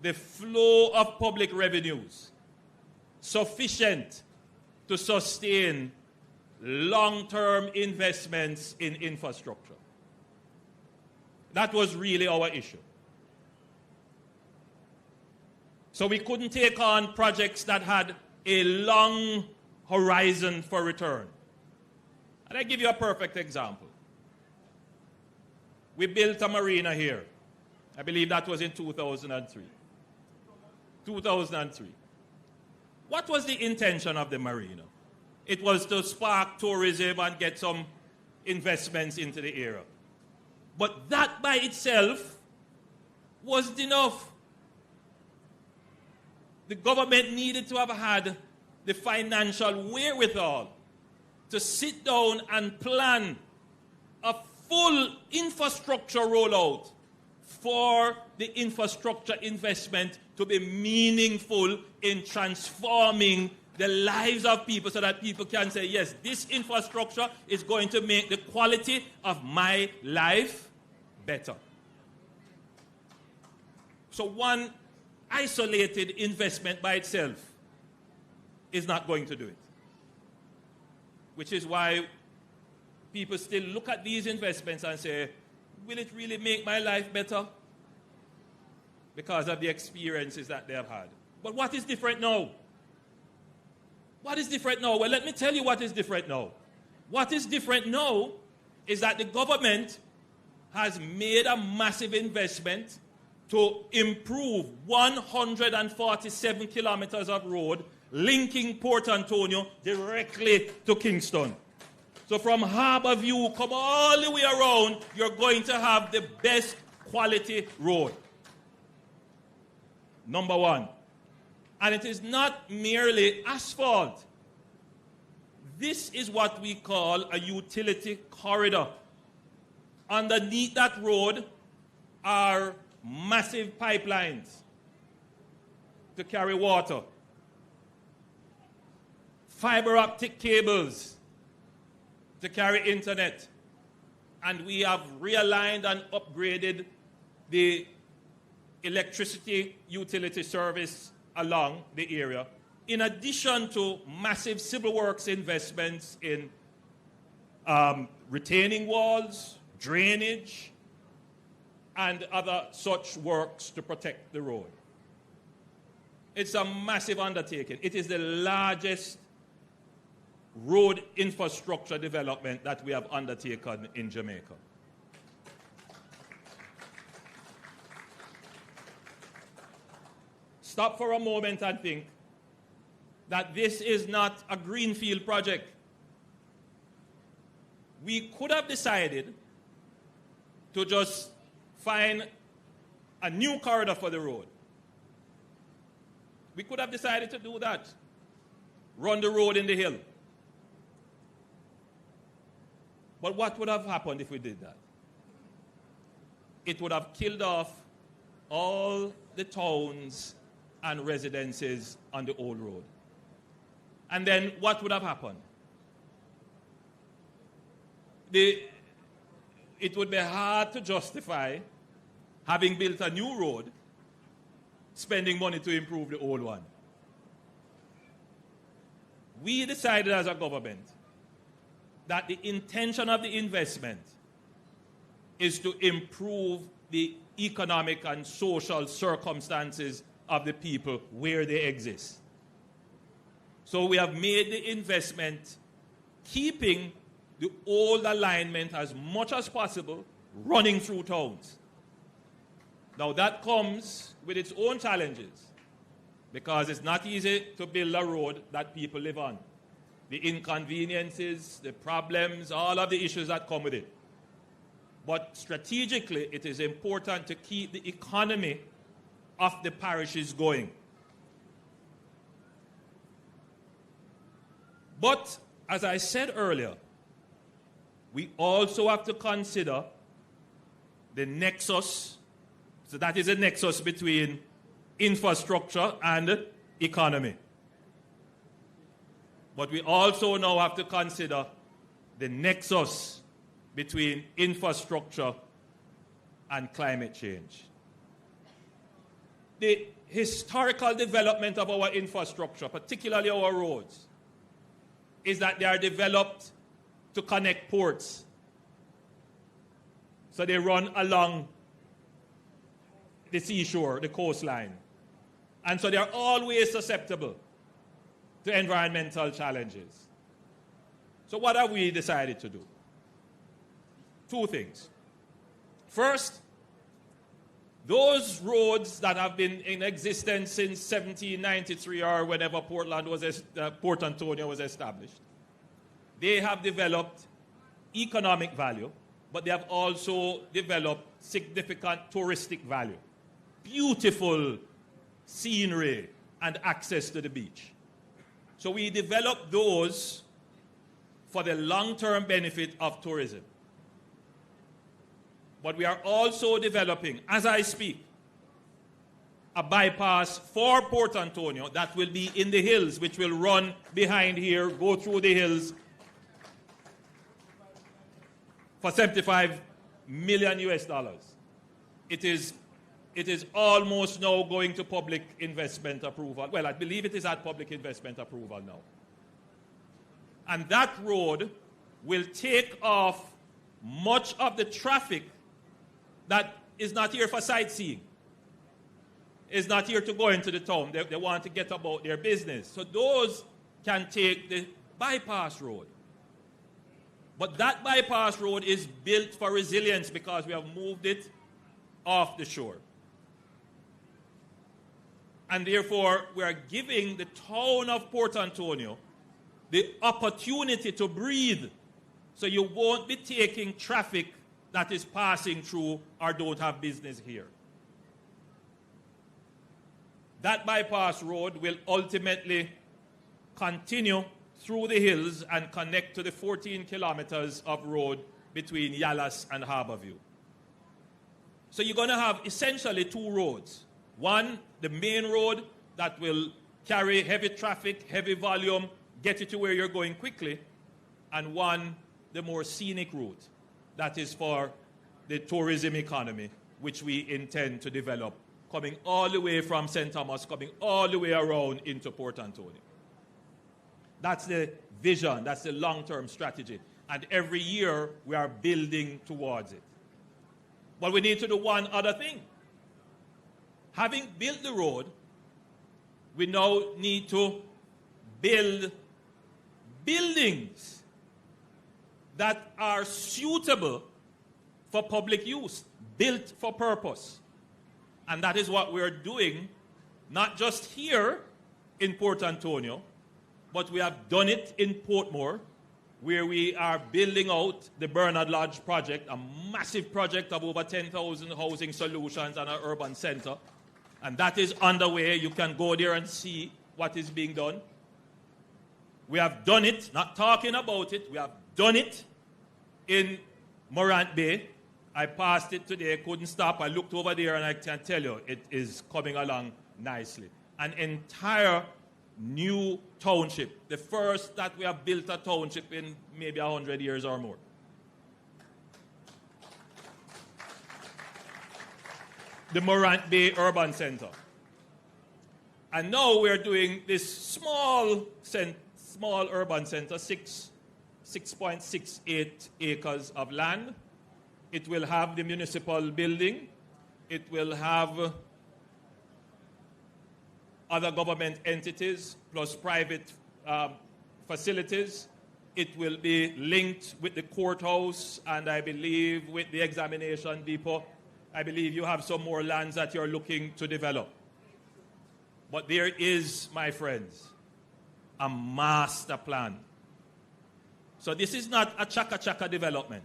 the flow of public revenues sufficient to sustain long-term investments in infrastructure. That was really our issue. So we couldn't take on projects that had a long horizon for return. And I give you a perfect example. We built a marina here. I believe that was in 2003. 2003. What was the intention of the marina? It was to spark tourism and get some investments into the area. But that by itself wasn't enough. The government needed to have had the financial wherewithal to sit down and plan a full infrastructure rollout for the infrastructure investment to be meaningful in transforming the lives of people so that people can say, yes, this infrastructure is going to make the quality of my life better. So one isolated investment by itself is not going to do it. Which is why people still look at these investments and say, will it really make my life better? Because of the experiences that they have had. But what is different now? What is different now? Well, let me tell you what is different now. What is different now is that the government has made a massive investment to improve 147 kilometers of road linking Port Antonio directly to Kingston. So from Harbour View, come all the way around, you're going to have the best quality road. Number one. And it is not merely asphalt. This is what we call a utility corridor. Underneath that road are massive pipelines to carry water, fiber optic cables to carry internet, and we have realigned and upgraded the electricity utility service along the area, in addition to massive civil works investments in retaining walls, drainage, and other such works to protect the road. It's a massive undertaking. It is the largest road infrastructure development that we have undertaken in Jamaica. Stop for a moment and think that this is not a greenfield project. We could have decided to just find a new corridor for the road. We could have decided to do that. Run the road in the hill. But what would have happened if we did that? It would have killed off all the towns and residences on the old road. And then what would have happened? It would be hard to justify having built a new road, spending money to improve the old one. We decided as a government that the intention of the investment is to improve the economic and social circumstances of the people where they exist. So we have made the investment keeping the old alignment as much as possible running through towns. Now that comes with its own challenges, because it's not easy to build a road that people live on. The inconveniences, the problems, all of the issues that come with it. But strategically, it is important to keep the economy of the parishes going. But, as I said earlier, we also have to consider the nexus. So that is a nexus between infrastructure and economy. But we also now have to consider the nexus between infrastructure and climate change. The historical development of our infrastructure, particularly our roads, is that they are developed to connect ports. So they run along the seashore, the coastline. And so they are always susceptible to environmental challenges. So what have we decided to do? Two things. First, those roads that have been in existence since 1793 or whenever Port Antonio was established, they have developed economic value, but they have also developed significant touristic value. Beautiful scenery and access to the beach. So we developed those for the long-term benefit of tourism. But we are also developing, as I speak, a bypass for Port Antonio that will be in the hills, which will run behind here, go through the hills for $75 million US. It is almost now going to public investment approval. Well, I believe it is at public investment approval now. And that road will take off much of the traffic that is not here for sightseeing, is not here to go into the town. They want to get about their business. So those can take the bypass road. But that bypass road is built for resilience because we have moved it off the shore. And therefore, we are giving the town of Port Antonio the opportunity to breathe. So you won't be taking traffic that is passing through or don't have business here. That bypass road will ultimately continue through the hills and connect to the 14 kilometers of road between Yallas and Harborview. So you're going to have essentially two roads. One, the main road that will carry heavy traffic, heavy volume, get you to where you're going quickly. And one, the more scenic route that is for the tourism economy, which we intend to develop, coming all the way from St. Thomas, coming all the way around into Port Antonio. That's the vision, that's the long-term strategy. And every year we are building towards it. But we need to do one other thing. Having built the road, we now need to build buildings that are suitable for public use, built for purpose. And that is what we're doing, not just here in Port Antonio, but we have done it in Portmore, where we are building out the Bernard Lodge project, a massive project of over 10,000 housing solutions and an urban center. And that is underway. You can go there and see what is being done. We have done it, not talking about it, we have done it in Morant Bay. I passed it today, couldn't stop. I looked over there and I can tell you it is coming along nicely. An entire new township, the first that we have built a township in maybe 100 years or more. The Morant Bay Urban Center. And now we're doing this small urban center, 6.68 acres of land. It will have the municipal building. It will have other government entities plus private facilities. It will be linked with the courthouse and I believe with the examination depot. I believe you have some more lands that you're looking to develop. But there is, my friends, a master plan. So this is not a chaka-chaka development.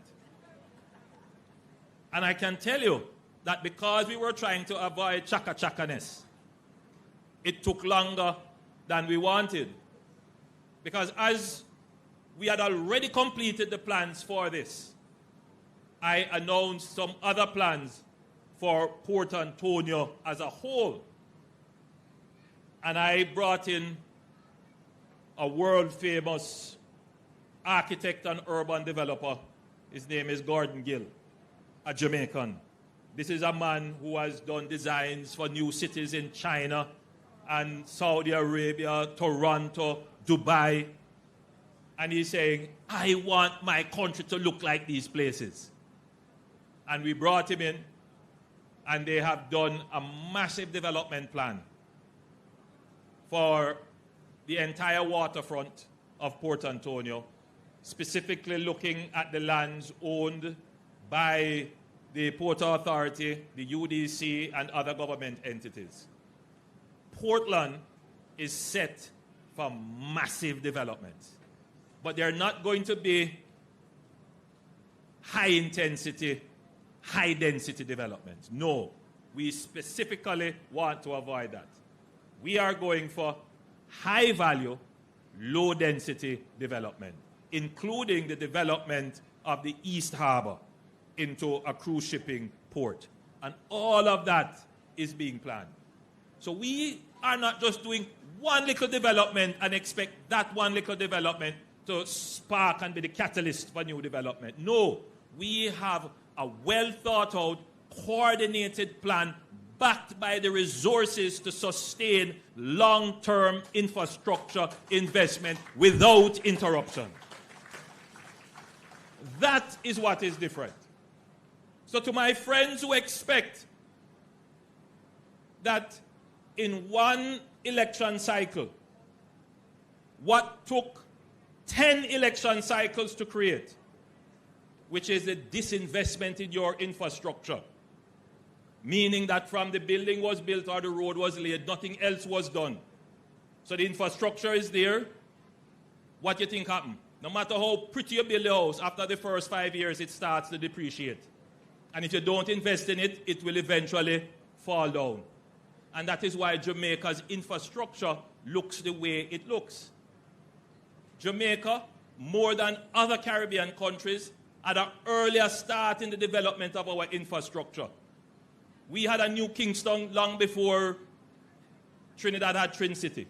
And I can tell you that because we were trying to avoid chaka-chaka-ness, it took longer than we wanted. Because as we had already completed the plans for this, I announced some other plans for Port Antonio as a whole. And I brought in a world-famous architect and urban developer. His name is Gordon Gill, a Jamaican. This is a man who has done designs for new cities in China and Saudi Arabia, Toronto, Dubai. And he's saying, I want my country to look like these places. And we brought him in, and they have done a massive development plan for the entire waterfront of Port Antonio, specifically looking at the lands owned by the Port Authority, the UDC, and other government entities. Portland is set for massive developments, but they're not going to be high-intensity, high-density developments. No, we specifically want to avoid that. We are going for high-value, low-density development, including the development of the East Harbor into a cruise shipping port. And all of that is being planned. So we are not just doing one little development and expect that one little development to spark and be the catalyst for new development. No, we have a well-thought-out, coordinated plan backed by the resources to sustain long-term infrastructure investment without interruption. That is what is different. So to my friends who expect that in one election cycle, what took 10 election cycles to create, which is the disinvestment in your infrastructure, meaning that from the building was built or the road was laid, nothing else was done. So the infrastructure is there. What do you think happened? No matter how pretty you build a house, after the first 5 years, it starts to depreciate. And if you don't invest in it, it will eventually fall down. And that is why Jamaica's infrastructure looks the way it looks. Jamaica, more than other Caribbean countries, had an earlier start in the development of our infrastructure. We had a new Kingston long before Trinidad had Trin City.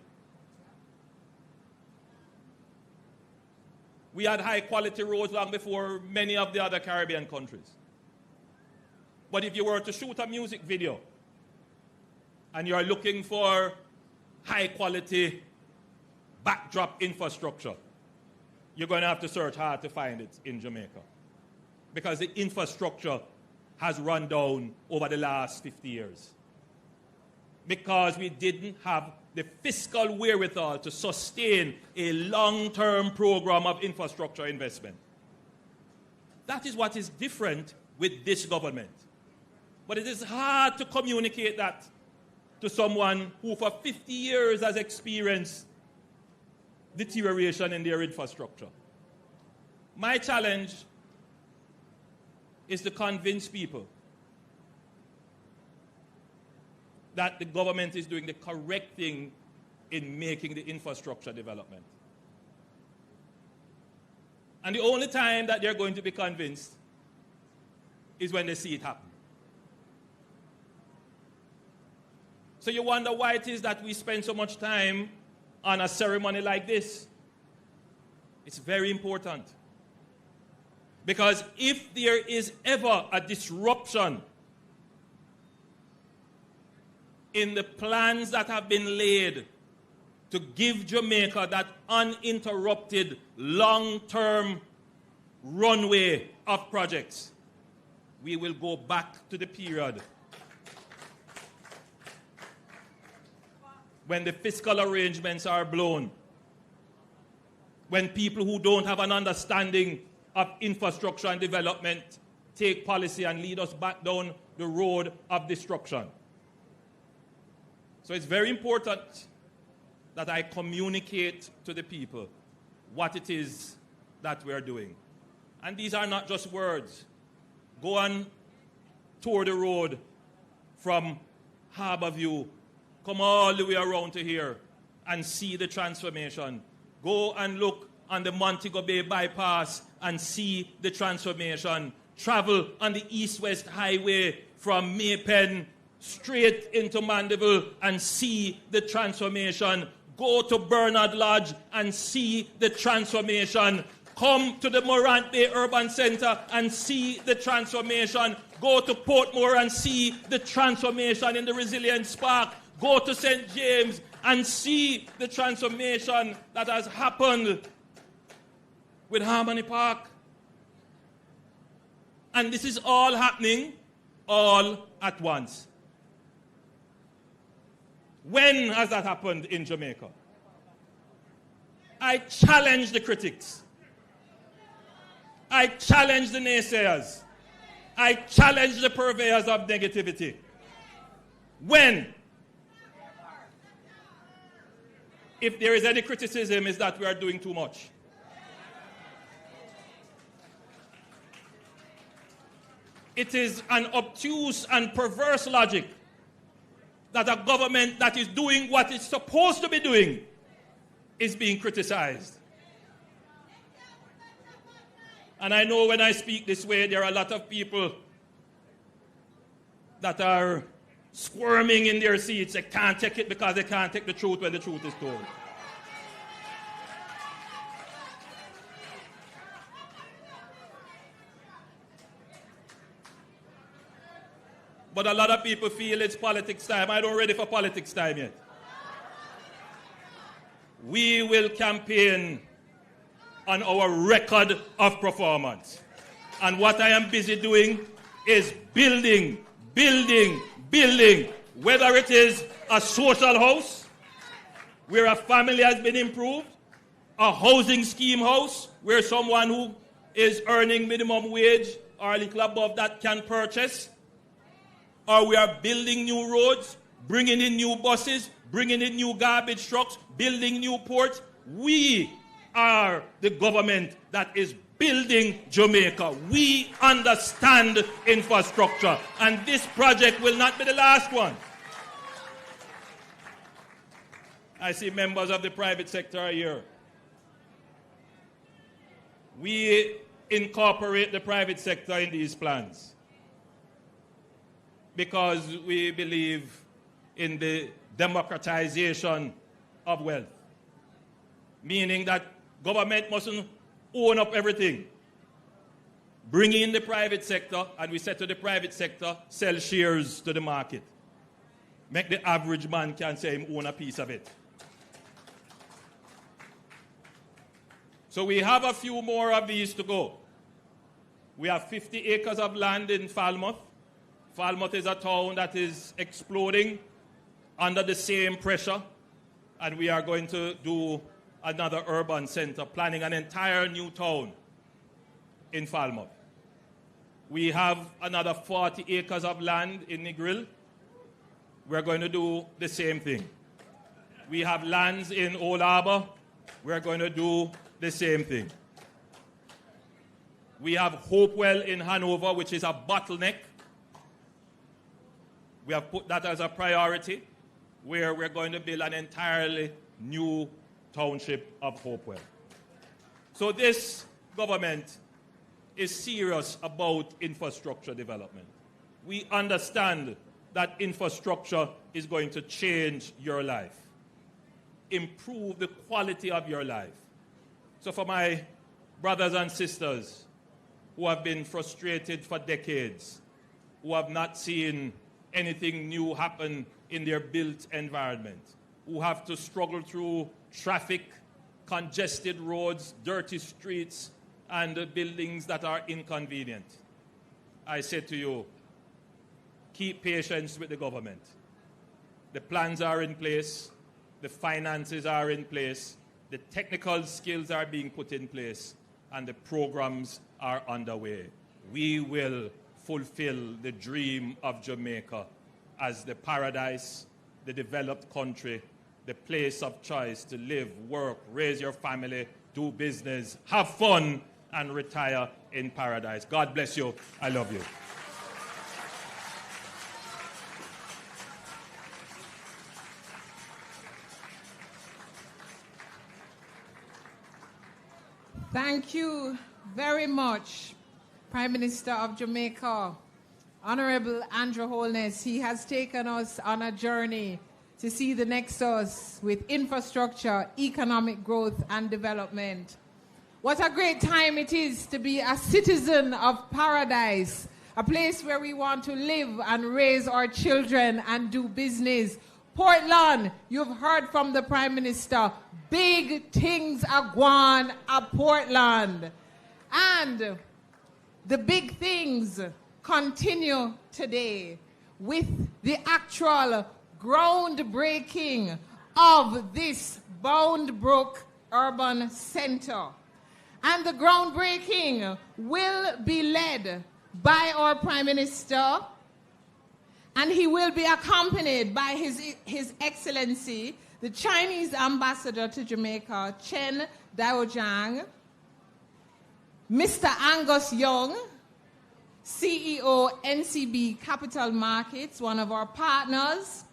We had high-quality roads long before many of the other Caribbean countries. But if you were to shoot a music video and you're looking for high-quality backdrop infrastructure, you're going to have to search hard to find it in Jamaica. Because the infrastructure has run down over the last 50 years. Because we didn't have the fiscal wherewithal to sustain a long-term program of infrastructure investment. That is what is different with this government. But it is hard to communicate that to someone who for 50 years has experienced deterioration in their infrastructure. My challenge is to convince people that the government is doing the correct thing in making the infrastructure development. And the only time that they're going to be convinced is when they see it happen. So you wonder why it is that we spend so much time on a ceremony like this. It's very important. Because if there is ever a disruption in the plans that have been laid to give Jamaica that uninterrupted long-term runway of projects, we will go back to the period when the fiscal arrangements are blown, when people who don't have an understanding of infrastructure and development take policy and lead us back down the road of destruction. So it's very important that I communicate to the people what it is that we're doing. And these are not just words. Go and tour the road from Harborview, come all the way around to here and see the transformation. Go and look on the Montego Bay bypass and see the transformation. Travel on the East-West Highway from Maypen straight into Mandeville and see the transformation. Go to Bernard Lodge and see the transformation. Come to the Morant Bay Urban Center and see the transformation. Go to Portmore and see the transformation in the Resilience Park. Go to St. James and see the transformation that has happened with Harmony Park. And this is all happening all at once. When has that happened in Jamaica? I challenge the critics. I challenge the naysayers. I challenge the purveyors of negativity. When? If there is any criticism, is that we are doing too much. It is an obtuse and perverse logic that a government that is doing what it's supposed to be doing is being criticized. And I know when I speak this way, there are a lot of people that are squirming in their seats. They can't take it because they can't take the truth when the truth is told. But a lot of people feel it's politics time. I don't ready for politics time yet. We will campaign on our record of performance. And what I am busy doing is building. Whether it is a social house where a family has been improved, a housing scheme house where someone who is earning minimum wage or a little above that can purchase, or we are building new roads, bringing in new buses, bringing in new garbage trucks, building new ports. We are the government that is building Jamaica. We understand infrastructure, and this project will not be the last one. I see members of the private sector are here. We incorporate the private sector in these plans because we believe in the democratization of wealth, meaning that government mustn't own up everything. Bring in the private sector, and we said to the private sector, sell shares to the market. Make the average man can say him own a piece of it. So we have a few more of these to go. We have 50 acres of land in Falmouth. Falmouth is a town that is exploding under the same pressure, and we are going to do another urban center, planning an entire new town in Falmouth. We have another 40 acres of land in Negril. We're going to do the same thing. We have lands in Old Harbour. We're going to do the same thing. We have Hopewell in Hanover, which is a bottleneck. We have put that as a priority, where we're going to build an entirely new township of Hopewell. So this government is serious about infrastructure development. We understand that infrastructure is going to change your life, improve the quality of your life. So for my brothers and sisters who have been frustrated for decades, who have not seen anything new happen in their built environment, who have to struggle through traffic, congested roads, dirty streets, and buildings that are inconvenient, I say to you, keep patience with the government. The plans are in place, the finances are in place, the technical skills are being put in place, and the programs are underway. We will fulfill the dream of Jamaica as the paradise, the developed country, the place of choice to live, work, raise your family, do business, have fun, and retire in paradise. God bless you. I love you. Thank you very much, Prime Minister of Jamaica, Honorable Andrew Holness. He has taken us on a journey to see the nexus with infrastructure, economic growth, and development. What a great time it is to be a citizen of paradise, a place where we want to live and raise our children and do business. Portland, you've heard from the Prime Minister, big things are going at Portland. And the big things continue today with the actual groundbreaking of this Boundbrook Urban Center. And the groundbreaking will be led by our Prime Minister, and he will be accompanied by His Excellency, the Chinese Ambassador to Jamaica, Chen Daojiang, Mr. Angus Young, CEO NCB Capital Markets, one of our partners,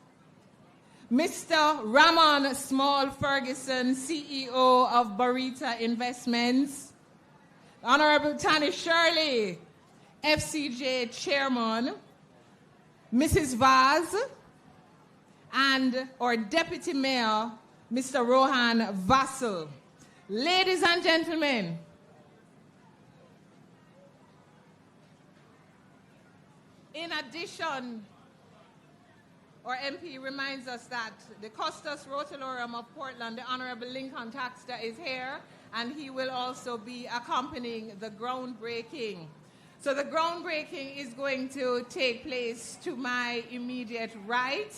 Mr. Ramon Small Ferguson, CEO of Barita Investments, Honorable Tani Shirley, FCJ Chairman, Mrs. Vaz, and our Deputy Mayor, Mr. Rohan Vassal. Ladies and gentlemen, in addition, our MP reminds us that the Custos Rotalorum of Portland, the Honorable Lincoln Taxter, is here, and he will also be accompanying the groundbreaking. So the groundbreaking is going to take place to my immediate right.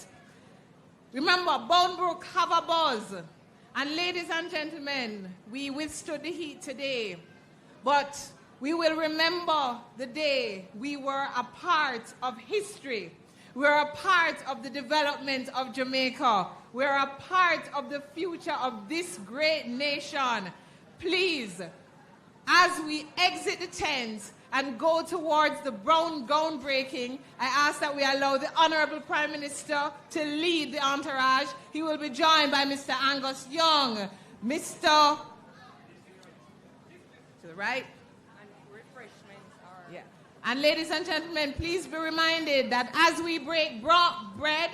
Remember, Boundbrook have a buzz. And ladies and gentlemen, we withstood the heat today, but we will remember the day we were a part of history. We're a part of the development of Jamaica. We're a part of the future of this great nation. Please, as we exit the tent and go towards the groundbreaking, I ask that we allow the Honorable Prime Minister to lead the entourage. He will be joined by Mr. Angus Young, Mr. to the right. And ladies and gentlemen, please be reminded that as we break bread,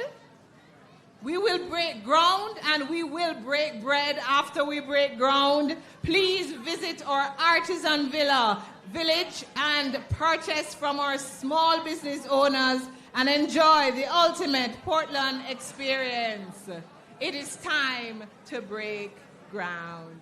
We will break ground and we will break bread after we break ground. Please visit our artisan village and purchase from our small business owners and enjoy the ultimate Portland experience. It is time to break ground.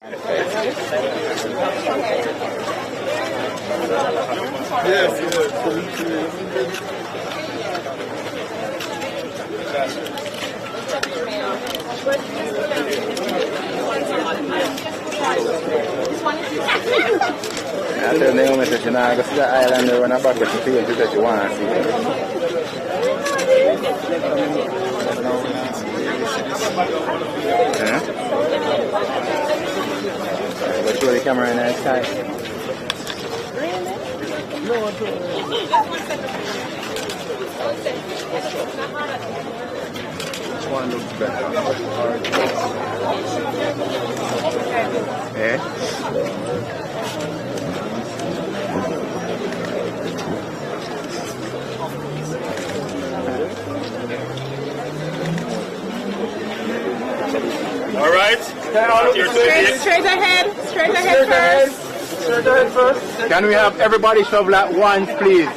I tell Naomi that she now go to the island and run a bucket to feel that she wants to see. But show the camera in the sky. Which one looks better? Eh? All right. Straight ahead first. Can we have everybody shovel at once, please?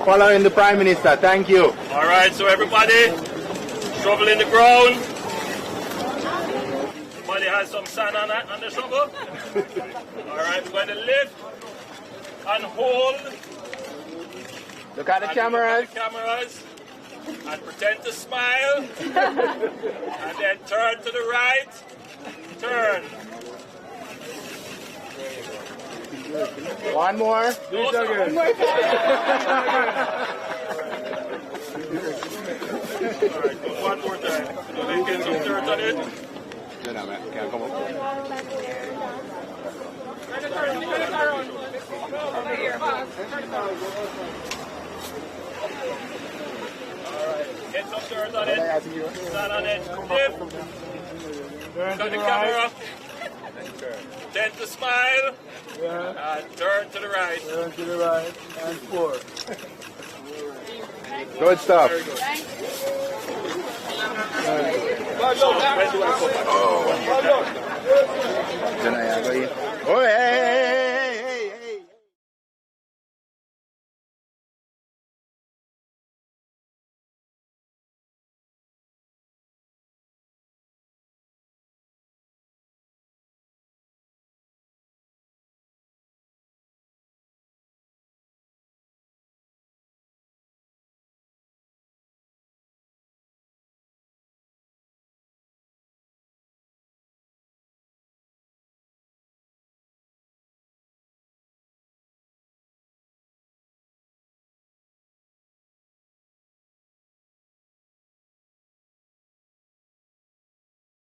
Following the Prime Minister. Thank you. All right, so everybody, shovel in the ground. Somebody has some sand on the shovel. All right, we're going to lift and hold. Look at the cameras. And pretend to smile. And then turn to the right. Turn. One more. One more. Alright, one more time. So they get some dirt on it. Get some dirt on it. Stand on it. Lift. Turn to the camera. Tend to smile. And turn to the right. Turn to the right. And 4. Good stuff. Very good.